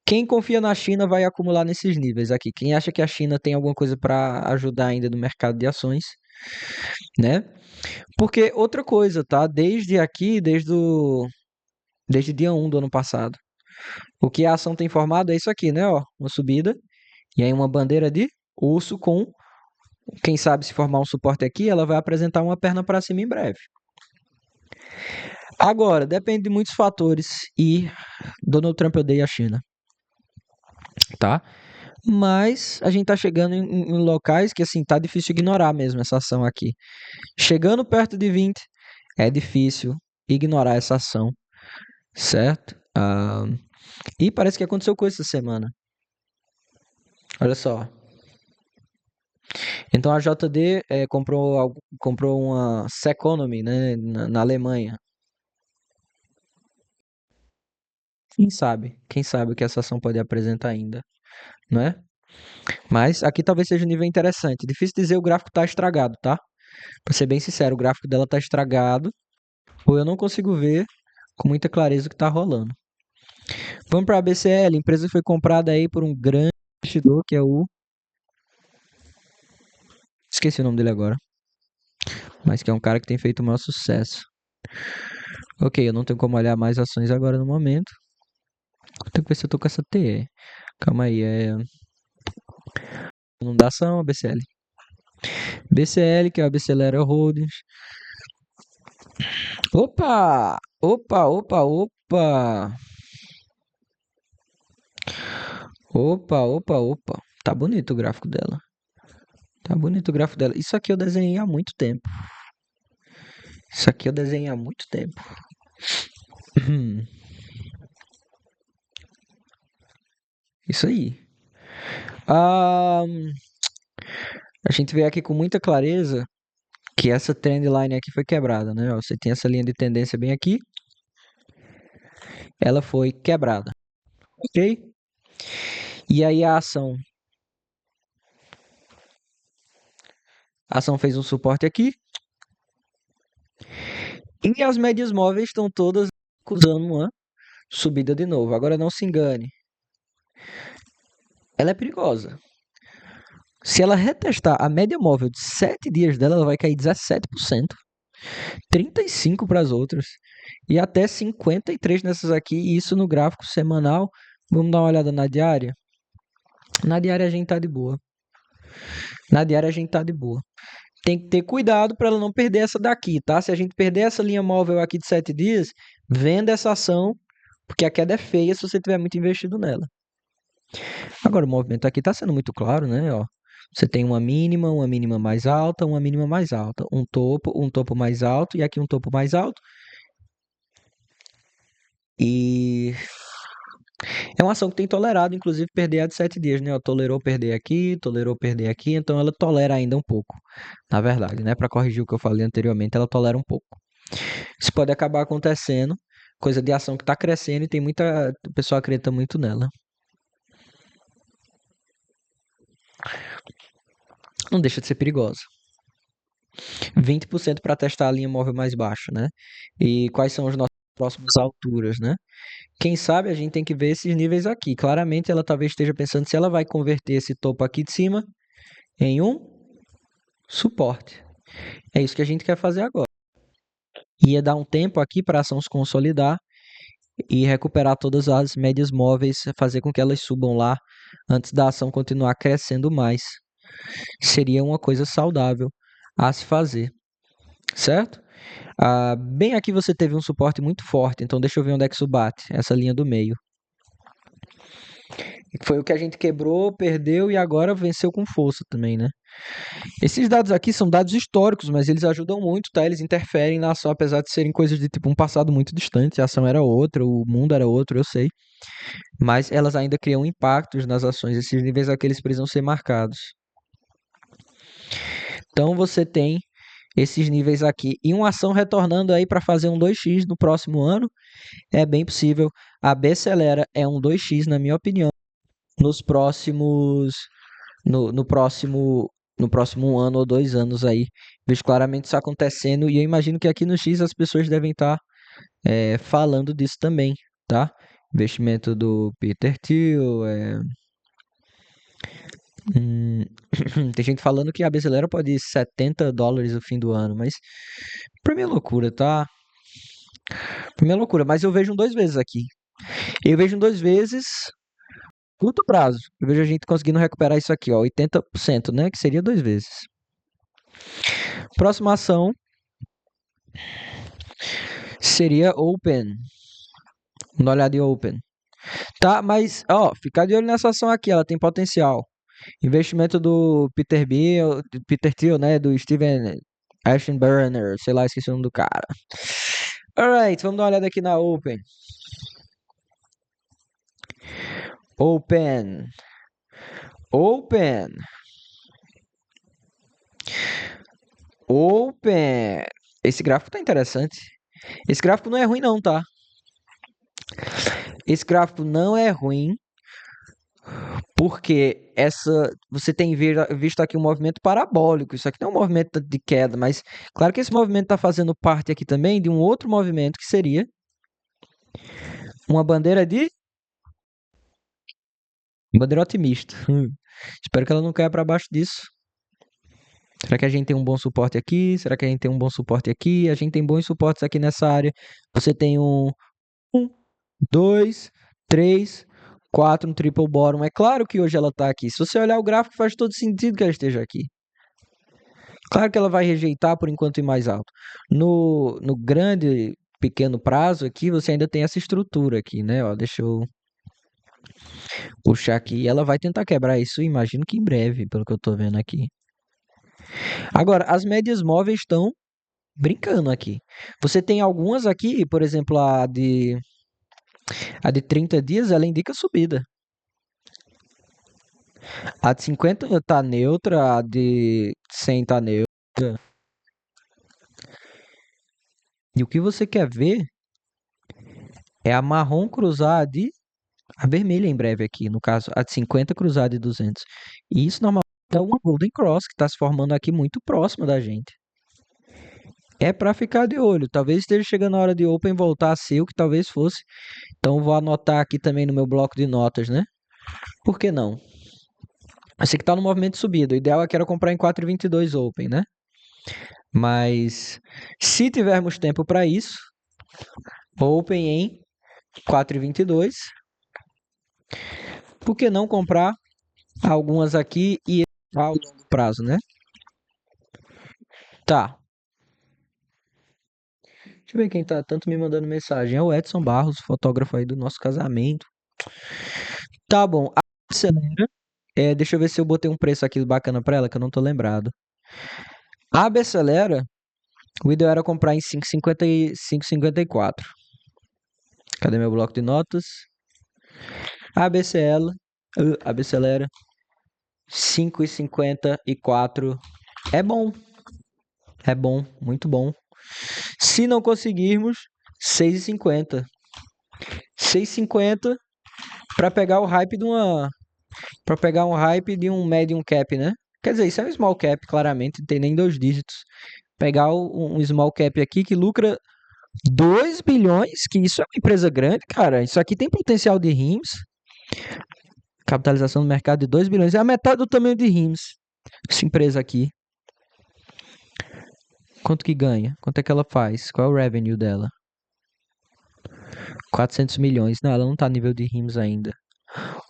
Quem confia na China vai acumular nesses níveis aqui. Quem acha que a China tem alguma coisa para ajudar ainda no mercado de ações, né? Porque outra coisa, tá? Desde aqui, desde dia 1 do ano passado, o que a ação tem formado é isso aqui, né? Ó, uma subida e aí uma bandeira de urso com, quem sabe se formar um suporte aqui, ela vai apresentar uma perna para cima em breve. Agora, depende de muitos fatores e Donald Trump odeia a China, tá? Mas a gente tá chegando em locais que, assim, tá difícil ignorar mesmo essa ação aqui. Chegando perto de 20, é difícil ignorar essa ação, certo? E parece que aconteceu coisa essa semana. Olha só. Então a JD comprou uma Seconomy, né, na Alemanha. Quem sabe o que essa ação pode apresentar ainda, não é? Mas aqui talvez seja um nível interessante. Difícil dizer, o gráfico tá estragado, tá? Pra ser bem sincero, o gráfico dela tá estragado, ou eu não consigo ver com muita clareza o que tá rolando. Vamos para a BCL, a empresa foi comprada aí por um grande investidor, que é o... Esqueci o nome dele agora. Mas que é um cara que tem feito o maior sucesso. Ok, eu não tenho como olhar mais ações agora no momento. Tenho que ver se eu tô com essa TE. Calma aí, nome da ação, a BCL. BCL, que é a Bcelera Holdings. Opa! Opa, opa, opa! Opa, opa, opa. Tá bonito o gráfico dela. Tá bonito o gráfico dela. Isso aqui eu desenhei há muito tempo. Isso aqui eu desenhei há muito tempo. Isso aí. Ah, a gente vê aqui com muita clareza que essa trendline aqui foi quebrada, né? Ó, você tem essa linha de tendência bem aqui. Ela foi quebrada. Ok? E aí a ação. A ação fez um suporte aqui. E as médias móveis estão todas acusando uma subida de novo. Agora não se engane. Ela é perigosa. Se ela retestar a média móvel de 7 dias dela, ela vai cair 17%. 35% para as outras. E até 53% nessas aqui. E isso no gráfico semanal. Vamos dar uma olhada na diária. Na diária a gente tá de boa. Na diária a gente tá de boa. Tem que ter cuidado para ela não perder essa daqui, tá? Se a gente perder essa linha móvel aqui de 7 dias, venda essa ação, porque a queda é feia se você tiver muito investido nela. Agora, o movimento aqui está sendo muito claro, né? Ó, você tem uma mínima mais alta, uma mínima mais alta. Um topo mais alto e aqui um topo mais alto. E é uma ação que tem tolerado, inclusive, perder a de 7 dias, né? Ó, tolerou perder aqui, então ela tolera ainda um pouco, na verdade, né? Para corrigir o que eu falei anteriormente, ela tolera um pouco. Isso pode acabar acontecendo, coisa de ação que está crescendo e tem muita pessoa acredita muito nela. Não deixa de ser perigosa. 20% para testar a linha móvel mais baixa, né? E quais são as nossas próximas alturas, né? Quem sabe a gente tem que ver esses níveis aqui. Claramente ela talvez esteja pensando se ela vai converter esse topo aqui de cima em um suporte. É isso que a gente quer fazer agora. Ia dar um tempo aqui para a ação se consolidar e recuperar todas as médias móveis, fazer com que elas subam lá antes da ação continuar crescendo mais. Seria uma coisa saudável a se fazer, certo? Bem aqui você teve um suporte muito forte, então deixa eu ver onde é que isso bate, essa linha do meio. Foi o que a gente quebrou, perdeu e agora venceu com força também, né? Esses dados aqui são dados históricos, mas eles ajudam muito, tá? Eles interferem na ação, apesar de serem coisas de tipo um passado muito distante. A ação era outra, o mundo era outro, eu sei. Mas elas ainda criam impactos nas ações. Esses níveis aqui eles precisam ser marcados. Então você tem esses níveis aqui e uma ação retornando aí para fazer um 2x no próximo ano. É bem possível. A Bcelera é um 2x, na minha opinião, nos próximos no próximo ano ou 2 anos aí. Vejo claramente isso acontecendo e eu imagino que aqui no X as pessoas devem estar falando disso também, tá? Investimento do Peter Thiel, tem gente falando que a brasileira pode ir $70 no fim do ano, mas pra mim é loucura, tá? Pra mim é loucura, mas eu vejo 2 vezes aqui. Eu vejo 2 vezes curto prazo. Eu vejo a gente conseguindo recuperar isso aqui, ó, 80%, né? Que seria 2 vezes. Próxima ação seria Open. Dá uma olhada em Open. Tá, mas, ó, ficar de olho nessa ação aqui, ela tem potencial. Investimento do Peter Thiel, né? Do Steven Aschenberner, sei lá, esqueci o nome do cara. Alright, vamos dar uma olhada aqui na Open. Open. Open. Open. Esse gráfico tá interessante. Esse gráfico não é ruim não, tá? Esse gráfico não é ruim, porque você tem visto aqui um movimento parabólico. Isso aqui não é um movimento de queda, mas claro que esse movimento está fazendo parte aqui também de um outro movimento que seria uma bandeira otimista. Espero que ela não caia para baixo disso. Será que a gente tem um bom suporte aqui? Será que a gente tem um bom suporte aqui? A gente tem bons suportes aqui nessa área. Você tem um 2, 3, 4, um triple bottom. É claro que hoje ela está aqui. Se você olhar o gráfico, faz todo sentido que ela esteja aqui. Claro que ela vai rejeitar por enquanto ir mais alto. No grande, pequeno prazo aqui, você ainda tem essa estrutura aqui, né? Ó, deixa eu puxar aqui. Ela vai tentar quebrar isso, imagino que em breve, pelo que eu tô vendo aqui. Agora, as médias móveis estão brincando aqui. Você tem algumas aqui, por exemplo, a de 30 dias, ela indica subida. A de 50 tá neutra, a de 100 tá neutra. E o que você quer ver é a marrom cruzar a vermelha em breve aqui, no caso, a de 50 cruzada de 200. E isso normalmente é uma Golden Cross que está se formando aqui muito próxima da gente. É para ficar de olho. Talvez esteja chegando a hora de Open voltar a ser o que talvez fosse. Então vou anotar aqui também no meu bloco de notas, né? Por que não? Eu sei que está no movimento de subida. O ideal é que era comprar em 4,22 Open, né? Mas se tivermos tempo para isso, Open em 4,22. Por que não comprar algumas aqui e ao longo prazo, né? Tá. Deixa eu ver quem tá tanto me mandando mensagem. É o Edson Barros, fotógrafo aí do nosso casamento. Tá bom. A Acelera. Deixa eu ver se eu botei um preço aqui bacana pra ela, que eu não tô lembrado. A Acelera, o ideal era comprar em 5,50 e 5,54. Cadê meu bloco de notas? ABCL, Acelera, 5,54. É bom. É bom, muito bom. Se não conseguirmos, 6,50. 6,50 para pegar o hype de uma. Para pegar um hype de um medium cap, né? Quer dizer, isso é um small cap, claramente, não tem nem 2 dígitos. Pegar um small cap aqui que lucra 2 bilhões, que isso é uma empresa grande, cara. Isso aqui tem potencial de RIMS. Capitalização do mercado de 2 bilhões. É a metade do tamanho de RIMS. Essa empresa aqui. Quanto que ganha? Quanto é que ela faz? Qual é o revenue dela? 400 milhões. Não, ela não tá a nível de RIMS ainda.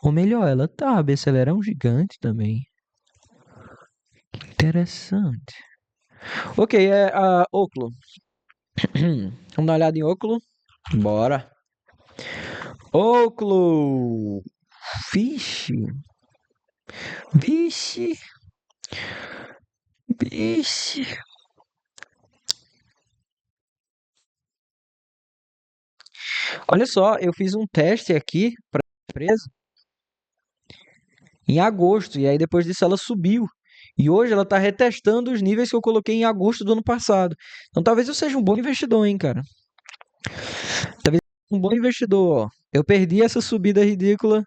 Ou melhor, ela tá. A BC era um gigante também. Interessante. Ok, é a Oclo. Vamos dar uma olhada em Oclo? Bora. Oclo! Vixe, vixe, vixe. Olha só, eu fiz um teste aqui para a empresa em agosto, e aí depois disso ela subiu. E hoje ela está retestando os níveis que eu coloquei em agosto do ano passado. Então talvez eu seja um bom investidor, hein, cara. Talvez eu seja um bom investidor, ó. Eu perdi essa subida ridícula,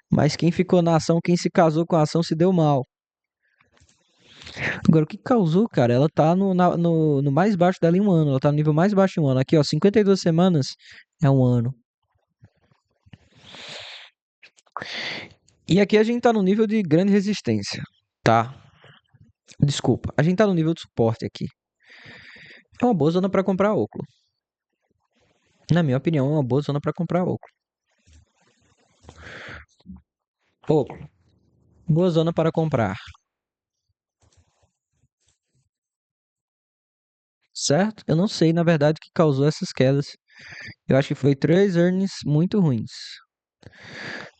mas quem ficou na ação, quem se casou com a ação se deu mal. Agora, o que causou, cara? Ela tá no mais baixo dela em um ano. Ela tá no nível mais baixo em um ano. Aqui, ó, 52 semanas é um ano. E aqui a gente tá no nível de grande resistência, tá? Desculpa, a gente tá no nível de suporte aqui. É uma boa zona para comprar óculos. Na minha opinião, é uma boa zona para comprar óculos. Óculos. Boa zona para comprar. Certo? Eu não sei, na verdade, o que causou essas quedas. Eu acho que foi três earnings muito ruins.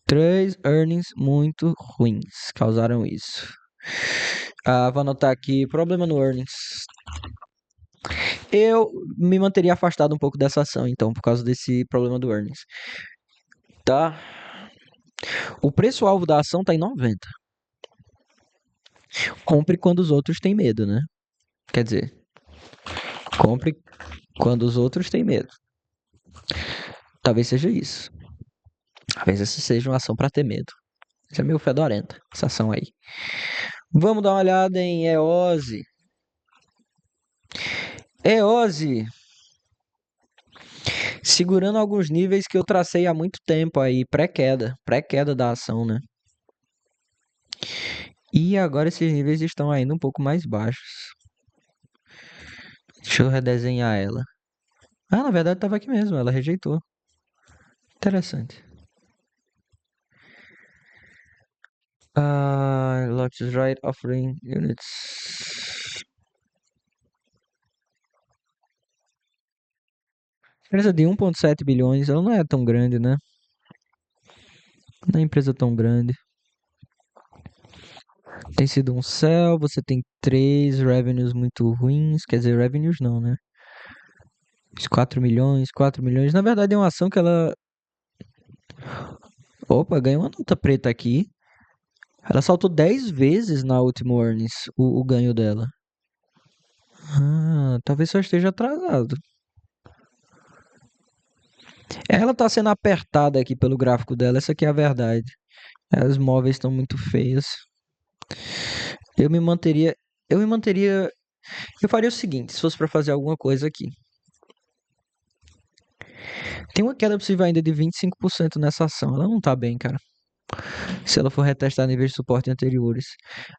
Três earnings muito ruins causaram isso. Ah, vou anotar aqui, problema no earnings. Eu me manteria afastado um pouco dessa ação, então, por causa desse problema do earnings. Tá? O preço-alvo da ação tá em 90. Compre quando os outros têm medo, né? Quer dizer, compre quando os outros têm medo. Talvez seja isso. Talvez essa seja uma ação para ter medo. Isso é meio fedorenta, essa ação aí. Vamos dar uma olhada em EOSE. EOSE, segurando alguns níveis que eu tracei há muito tempo aí, pré-queda da ação, né? E agora esses níveis estão ainda um pouco mais baixos. Deixa eu redesenhar ela. Ah, na verdade estava aqui mesmo, ela rejeitou. Interessante. Lotus Right Offering Units. Empresa de 1,7 bilhões, ela não é tão grande, né? Não é empresa tão grande. Tem sido um sell, você tem três revenues muito ruins. Quer dizer, revenues não, né? 4 milhões, 4 milhões. Na verdade, é uma ação que ela. Opa, ganhou uma nota preta aqui. Ela saltou 10 vezes na última earnings, o ganho dela. Ah, talvez só esteja atrasado. Ela tá sendo apertada aqui pelo gráfico dela, essa aqui é a verdade. Os móveis estão muito feios. Eu me manteria. Eu me manteria. Eu faria o seguinte, se fosse para fazer alguma coisa aqui. Tem uma queda possível ainda de 25% nessa ação. Ela não tá bem, cara. Se ela for retestar níveis de suporte anteriores.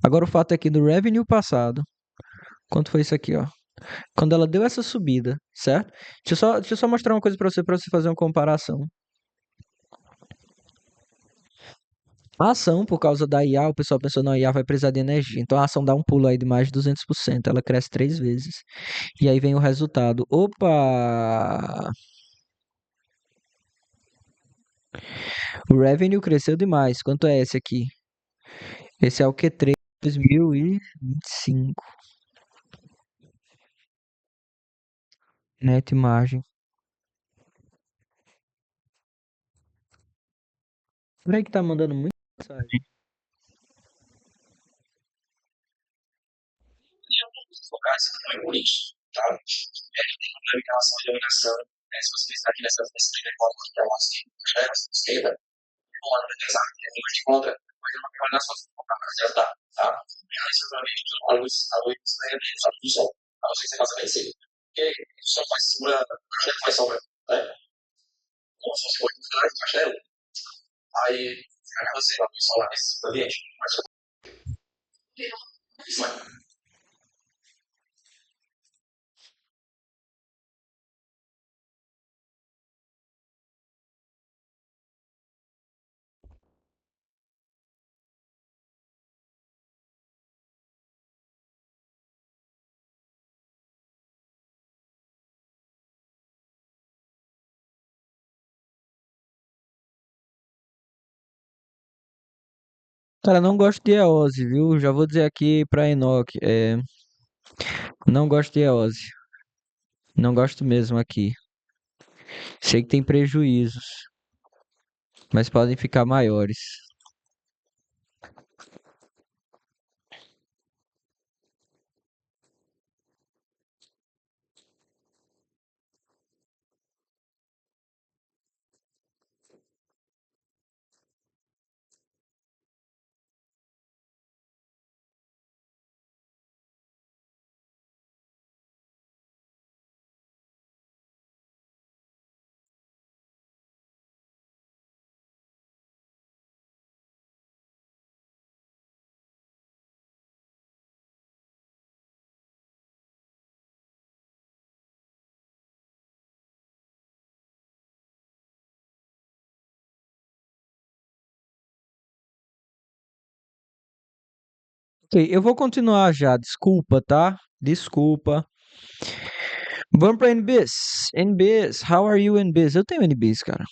Agora o fato é que no revenue passado, quanto foi isso aqui, ó? Quando ela deu essa subida, certo? Deixa eu só mostrar uma coisa para você fazer uma comparação. A ação, por causa da IA, o pessoal pensou, não, a IA vai precisar de energia. Então a ação dá um pulo aí de mais de 200%. Ela cresce três vezes. E aí vem o resultado. Opa! O revenue cresceu demais. Quanto é esse aqui? Esse é o Q3 2025. Net margem. Por aí que tá mandando muita mensagem. Focais não é por isso, tá? Tem uma navegação e iluminação. Se você está aqui nesse primeiro bloco que é o assim, esquerda, uma pesquisar que é número de conta, mas não vai olhar só para ajudar, tá? Realiza realmente a luz a luz do sol, a não ser que você faça bem cedo. Porque o sol faz segura, faz sombra, né? Como se fosse coisa de trás do castelo, aí acaba sendo a luz solar nesse ambiente. Mas isso é. Cara, não gosto de EOS, viu? Já vou dizer aqui pra Enoch, não gosto de EOS. Não gosto mesmo aqui. Sei que tem prejuízos, mas podem ficar maiores. Ok, eu vou continuar já. Desculpa, tá? Desculpa. Vamos pra NBs. NBs, how are you NBs? Eu tenho NBs, cara.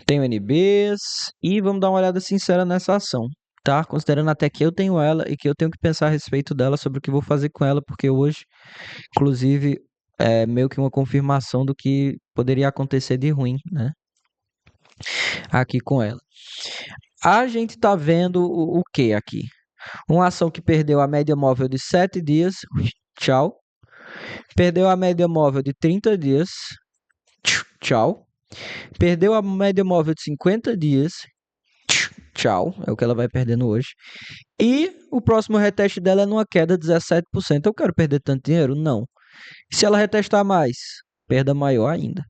Tenho NBs e vamos dar uma olhada sincera nessa ação, tá? Considerando até que eu tenho ela e que eu tenho que pensar a respeito dela sobre o que vou fazer com ela, porque hoje, inclusive, é meio que uma confirmação do que poderia acontecer de ruim, né? Aqui com ela. A gente tá vendo o que aqui? Uma ação que perdeu a média móvel de 7 dias, tchau. Perdeu a média móvel de 30 dias, tchau. Perdeu a média móvel de 50 dias, tchau. É o que ela vai perdendo hoje. E o próximo reteste dela é numa queda de 17%. Eu quero perder tanto dinheiro? Não. Se ela retestar mais, perda maior ainda.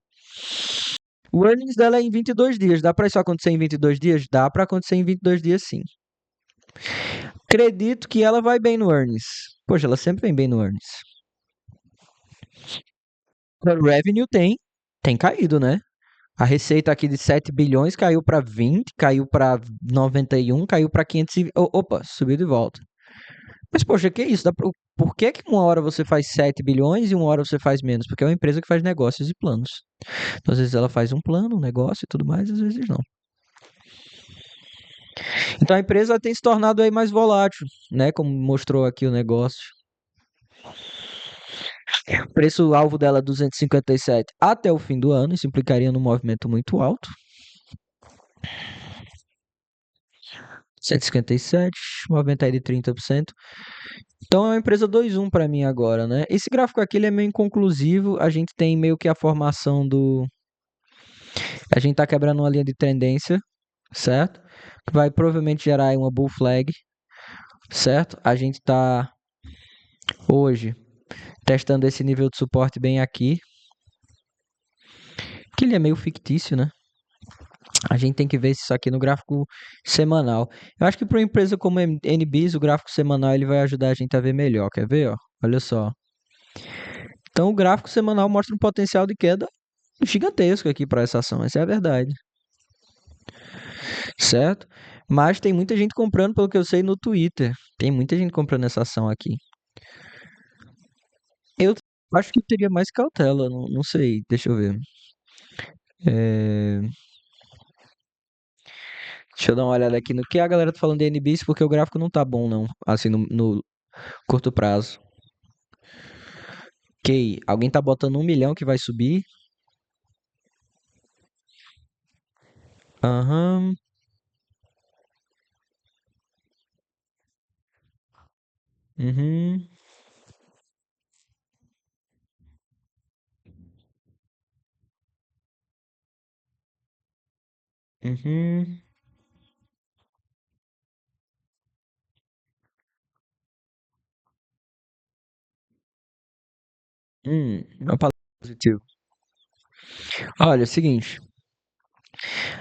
O earnings dela é em 22 dias. Dá para isso acontecer em 22 dias? Dá para acontecer em 22 dias, sim. Acredito que ela vai bem no earnings. Poxa, ela sempre vem bem no earnings. O revenue tem caído, né? A receita aqui de 7 bilhões caiu para 20, caiu para 91, caiu para 500 opa, subiu de volta. Mas poxa, que isso? Por que que uma hora você faz 7 bilhões e uma hora você faz menos? Porque é uma empresa que faz negócios e planos. Então, às vezes ela faz um plano, um negócio e tudo mais, às vezes não. Então a empresa tem se tornado aí mais volátil, né? Como mostrou aqui o negócio. O preço-alvo dela é 257 até o fim do ano, isso implicaria num movimento muito alto. 157, movimento aí de 30%. Então é uma empresa 2-1 para mim agora, né? Esse gráfico aqui ele é meio inconclusivo, a gente tem meio que a formação do... A gente tá quebrando uma linha de tendência, certo? Que vai provavelmente gerar aí uma bull flag, certo? A gente tá hoje testando esse nível de suporte bem aqui, que ele é meio fictício, né? A gente tem que ver isso aqui no gráfico semanal. Eu acho que para uma empresa como a NBIS, o gráfico semanal ele vai ajudar a gente a ver melhor. Quer ver, ó? Olha só. Então o gráfico semanal mostra um potencial de queda gigantesco aqui para essa ação, essa é a verdade, certo? Mas tem muita gente comprando, pelo que eu sei, no Twitter. Tem muita gente comprando essa ação aqui. Eu acho que eu teria mais cautela, não sei, deixa eu ver. É, deixa eu dar uma olhada aqui no que a galera tá falando de NBIS, porque o gráfico não tá bom, não, assim, no curto prazo. Ok, alguém tá botando 1 milhão que vai subir? Aham, uhum, uhum, uma palavra positiva. Olha, é o seguinte,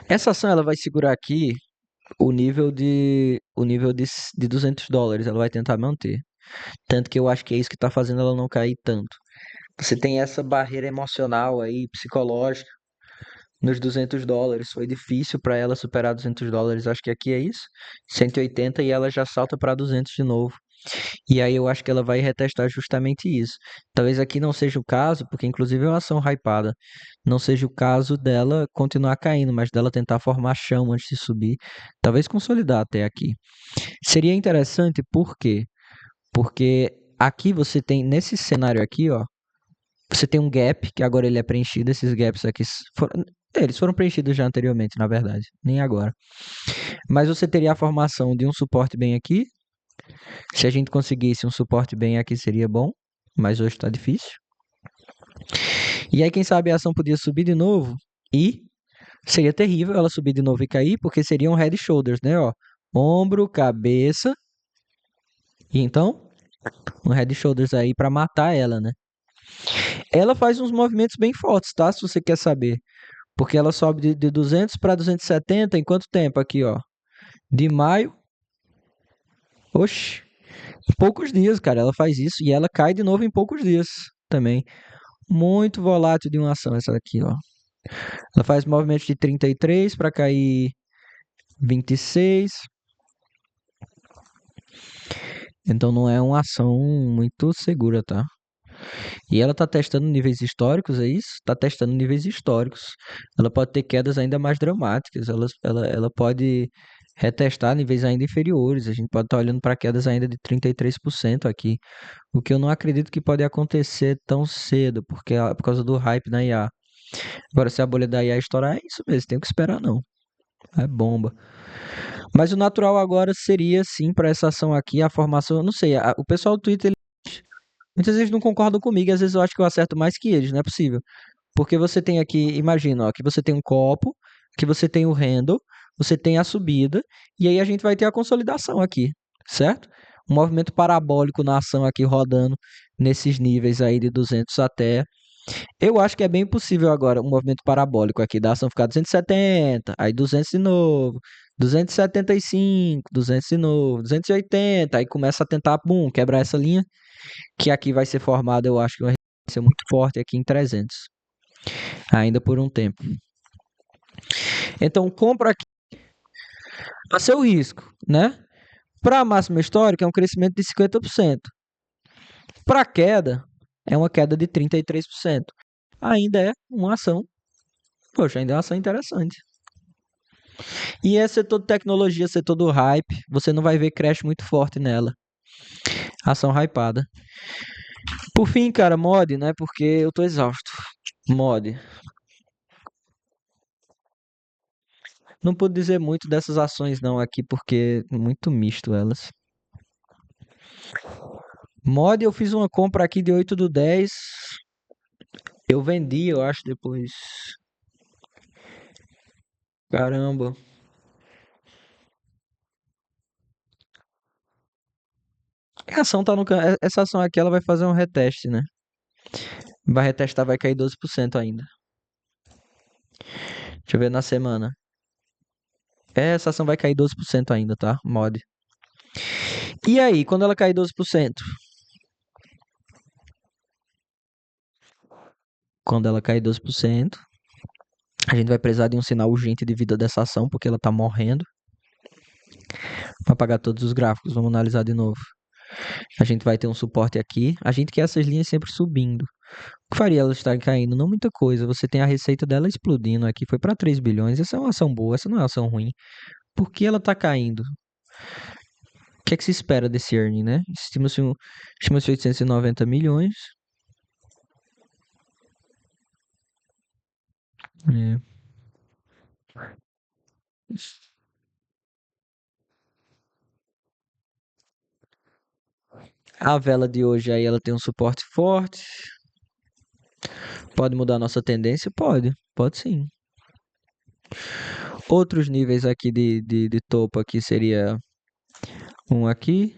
essa ação ela vai segurar aqui o nível de US$ 200, ela vai tentar manter. Tanto que eu acho que é isso que tá fazendo ela não cair tanto. Você tem essa barreira emocional aí, psicológica, nos US$ 200. Foi difícil para ela superar US$ 200. Acho que aqui é isso. 180 e ela já salta para 200 de novo. E aí eu acho que ela vai retestar justamente isso. Talvez aqui não seja o caso, porque inclusive é uma ação hypada. Não seja o caso dela continuar caindo, mas dela tentar formar chão antes de subir. Talvez consolidar até aqui. Seria interessante por quê? Porque aqui você tem, nesse cenário aqui, ó, você tem um gap, que agora ele é preenchido. Esses gaps aqui eles foram preenchidos já anteriormente, na verdade, nem agora. Mas você teria a formação de um suporte bem aqui. Se a gente conseguisse um suporte bem aqui, seria bom, mas hoje está difícil. E aí, quem sabe a ação podia subir de novo e seria terrível ela subir de novo e cair, porque seriam head e shoulders, né? Ó, ombro, cabeça. E então, um head e shoulders aí para matar ela, né? Ela faz uns movimentos bem fortes, tá? Se você quer saber. Porque ela sobe de 200 para 270 em quanto tempo aqui, ó? De maio. Oxi, em poucos dias, cara, ela faz isso e ela cai de novo em poucos dias também. Muito volátil de uma ação essa aqui, ó. Ela faz movimento de 33 para cair 26. Então não é uma ação muito segura, tá? E ela tá testando níveis históricos, é isso? Tá testando níveis históricos. Ela pode ter quedas ainda mais dramáticas. Ela pode retestar níveis ainda inferiores. A gente pode estar olhando para quedas ainda de 33% aqui. O que eu não acredito que pode acontecer tão cedo, porque por causa do hype na IA. Agora, se a bolha da IA estourar, é isso mesmo, tem que esperar não. É bomba. Mas o natural agora seria, sim, para essa ação aqui, a formação. Eu não sei, o pessoal do Twitter, muitas vezes não concordam comigo, e às vezes eu acho que eu acerto mais que eles, não é possível. Porque você tem aqui, imagina, ó, que você tem um copo, que você tem o handle, você tem a subida, e aí a gente vai ter a consolidação aqui, certo? Um movimento parabólico na ação aqui rodando nesses níveis aí de 200 até. Eu acho que é bem possível agora um movimento parabólico aqui da ação ficar 270, aí 200 de novo, 275, 200 de novo, 280, aí começa a tentar, bum, quebrar essa linha, que aqui vai ser formada, eu acho que vai ser muito forte aqui em 300, ainda por um tempo. Então, compra aqui a seu risco, né? Para a máxima histórica é um crescimento de 50%. Para a queda, é uma queda de 33%. Ainda é uma ação, poxa, ainda é uma ação interessante. E é setor de tecnologia, setor do hype. Você não vai ver crash muito forte nela. Ação hypada. Por fim, cara, mod, né? Porque eu tô exausto. Mod. Não pude dizer muito dessas ações não aqui, porque é muito misto elas. Mod, eu fiz uma compra aqui de 8/10. Eu vendi, eu acho, depois. Caramba. A ação tá no essa ação aqui, ela vai fazer um reteste, né? Vai retestar, vai cair 12% ainda. Deixa eu ver na semana. Essa ação vai cair 12% ainda, tá? Mod. E aí, quando ela cair 12%? Quando ela cair 12%, a gente vai precisar de um sinal urgente de vida dessa ação, porque ela tá morrendo. Vou apagar todos os gráficos, vamos analisar de novo. A gente vai ter um suporte aqui. A gente quer essas linhas sempre subindo. O que faria ela estar caindo? Não muita coisa. Você tem a receita dela explodindo aqui. Foi para 3 bilhões. Essa é uma ação boa, essa não é uma ação ruim. Por que ela tá caindo? O que é que se espera desse earning, né? Estima-se 890 milhões. É. A vela de hoje aí ela tem um suporte forte. Pode mudar a nossa tendência? Pode. Pode sim. Outros níveis aqui de topo aqui seria um aqui.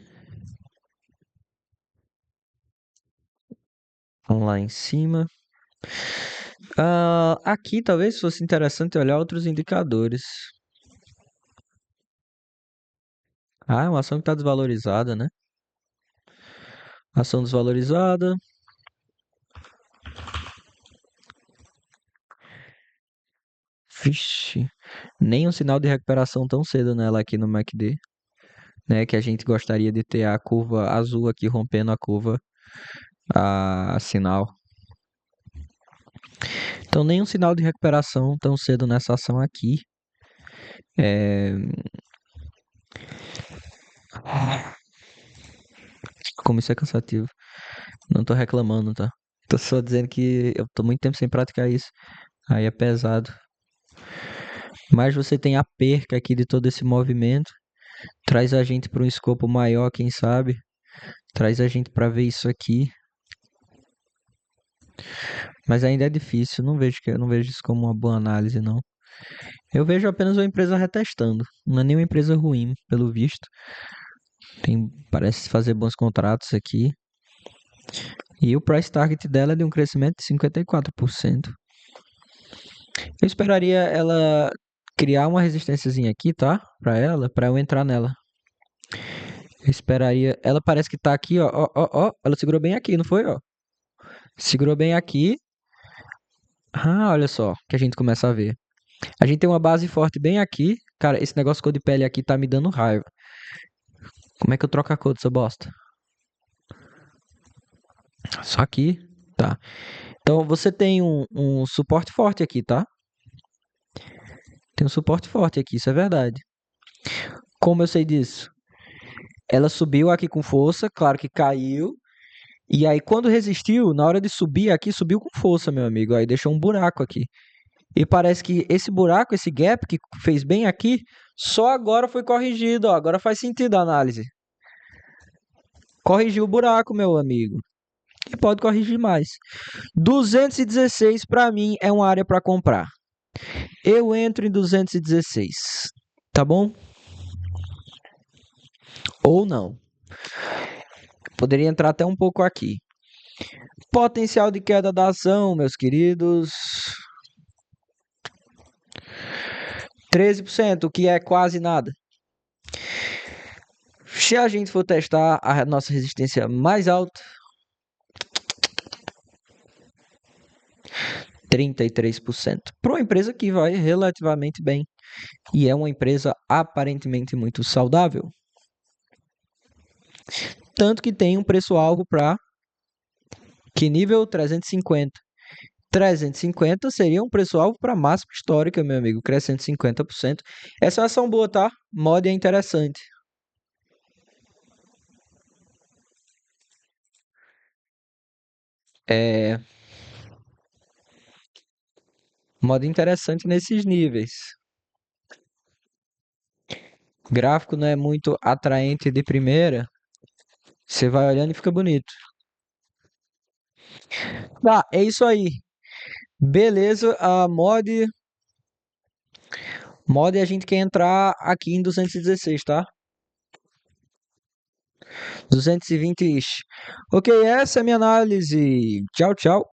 Um lá em cima. Aqui talvez fosse interessante olhar outros indicadores. É uma ação que está desvalorizada, né? Ação desvalorizada. Vixe. Nem um sinal de recuperação tão cedo nela aqui no MACD. né? Que a gente gostaria de ter a curva azul aqui rompendo a curva a sinal. Então, nenhum sinal de recuperação tão cedo nessa ação aqui. É... Como isso é cansativo. Não tô reclamando, tá? Tô só dizendo que eu tô muito tempo sem praticar isso. Aí é pesado. Mas você tem a perca aqui de todo esse movimento. Traz a gente para um escopo maior, quem sabe. Traz a gente para ver isso aqui. Mas ainda é difícil. Não vejo isso como uma boa análise, não. Eu vejo apenas uma empresa retestando. Não é nem uma empresa ruim, pelo visto. Parece fazer bons contratos aqui. E o price target dela é de um crescimento de 54%. Eu esperaria ela criar uma resistênciazinha aqui, tá? Pra eu entrar nela. Eu esperaria. Ela parece que tá aqui, ó, ó, ó, ó. Ela segurou bem aqui, não foi, ó? Segurou bem aqui. Ah, olha só, que a gente começa a ver. A gente tem uma base forte bem aqui. Cara, esse negócio cor de pele aqui tá me dando raiva. Como é que eu troco a cor dessa bosta? Só aqui, tá. Então você tem um suporte forte aqui, tá? Tem um suporte forte aqui, isso é verdade. Como eu sei disso? Ela subiu aqui com força, claro que caiu. E aí, quando resistiu, na hora de subir aqui, subiu com força, meu amigo. Aí deixou um buraco aqui. E parece que esse buraco, esse gap que fez bem aqui, só agora foi corrigido, ó. Agora faz sentido a análise. Corrigiu o buraco, meu amigo. E pode corrigir mais. 216 para mim é uma área para comprar. Eu entro em 216, tá bom? Ou não. Poderia entrar até um pouco aqui. Potencial de queda da ação, meus queridos. 13%, o que é quase nada. Se a gente for testar a nossa resistência mais alta, 33%. Para uma empresa que vai relativamente bem. E é uma empresa aparentemente muito saudável. Tanto que tem um preço-alvo para que nível 350. 350 seria um preço-alvo para máxima histórica, meu amigo, crescendo 50%. Essa é uma ação boa, tá? Mod é interessante. É, mod interessante nesses níveis. Gráfico não é muito atraente de primeira. Você vai olhando e fica bonito. Tá, é isso aí. Beleza, a mod a gente quer entrar aqui em 216, tá? 220 ish. Ok, essa é a minha análise. Tchau, tchau.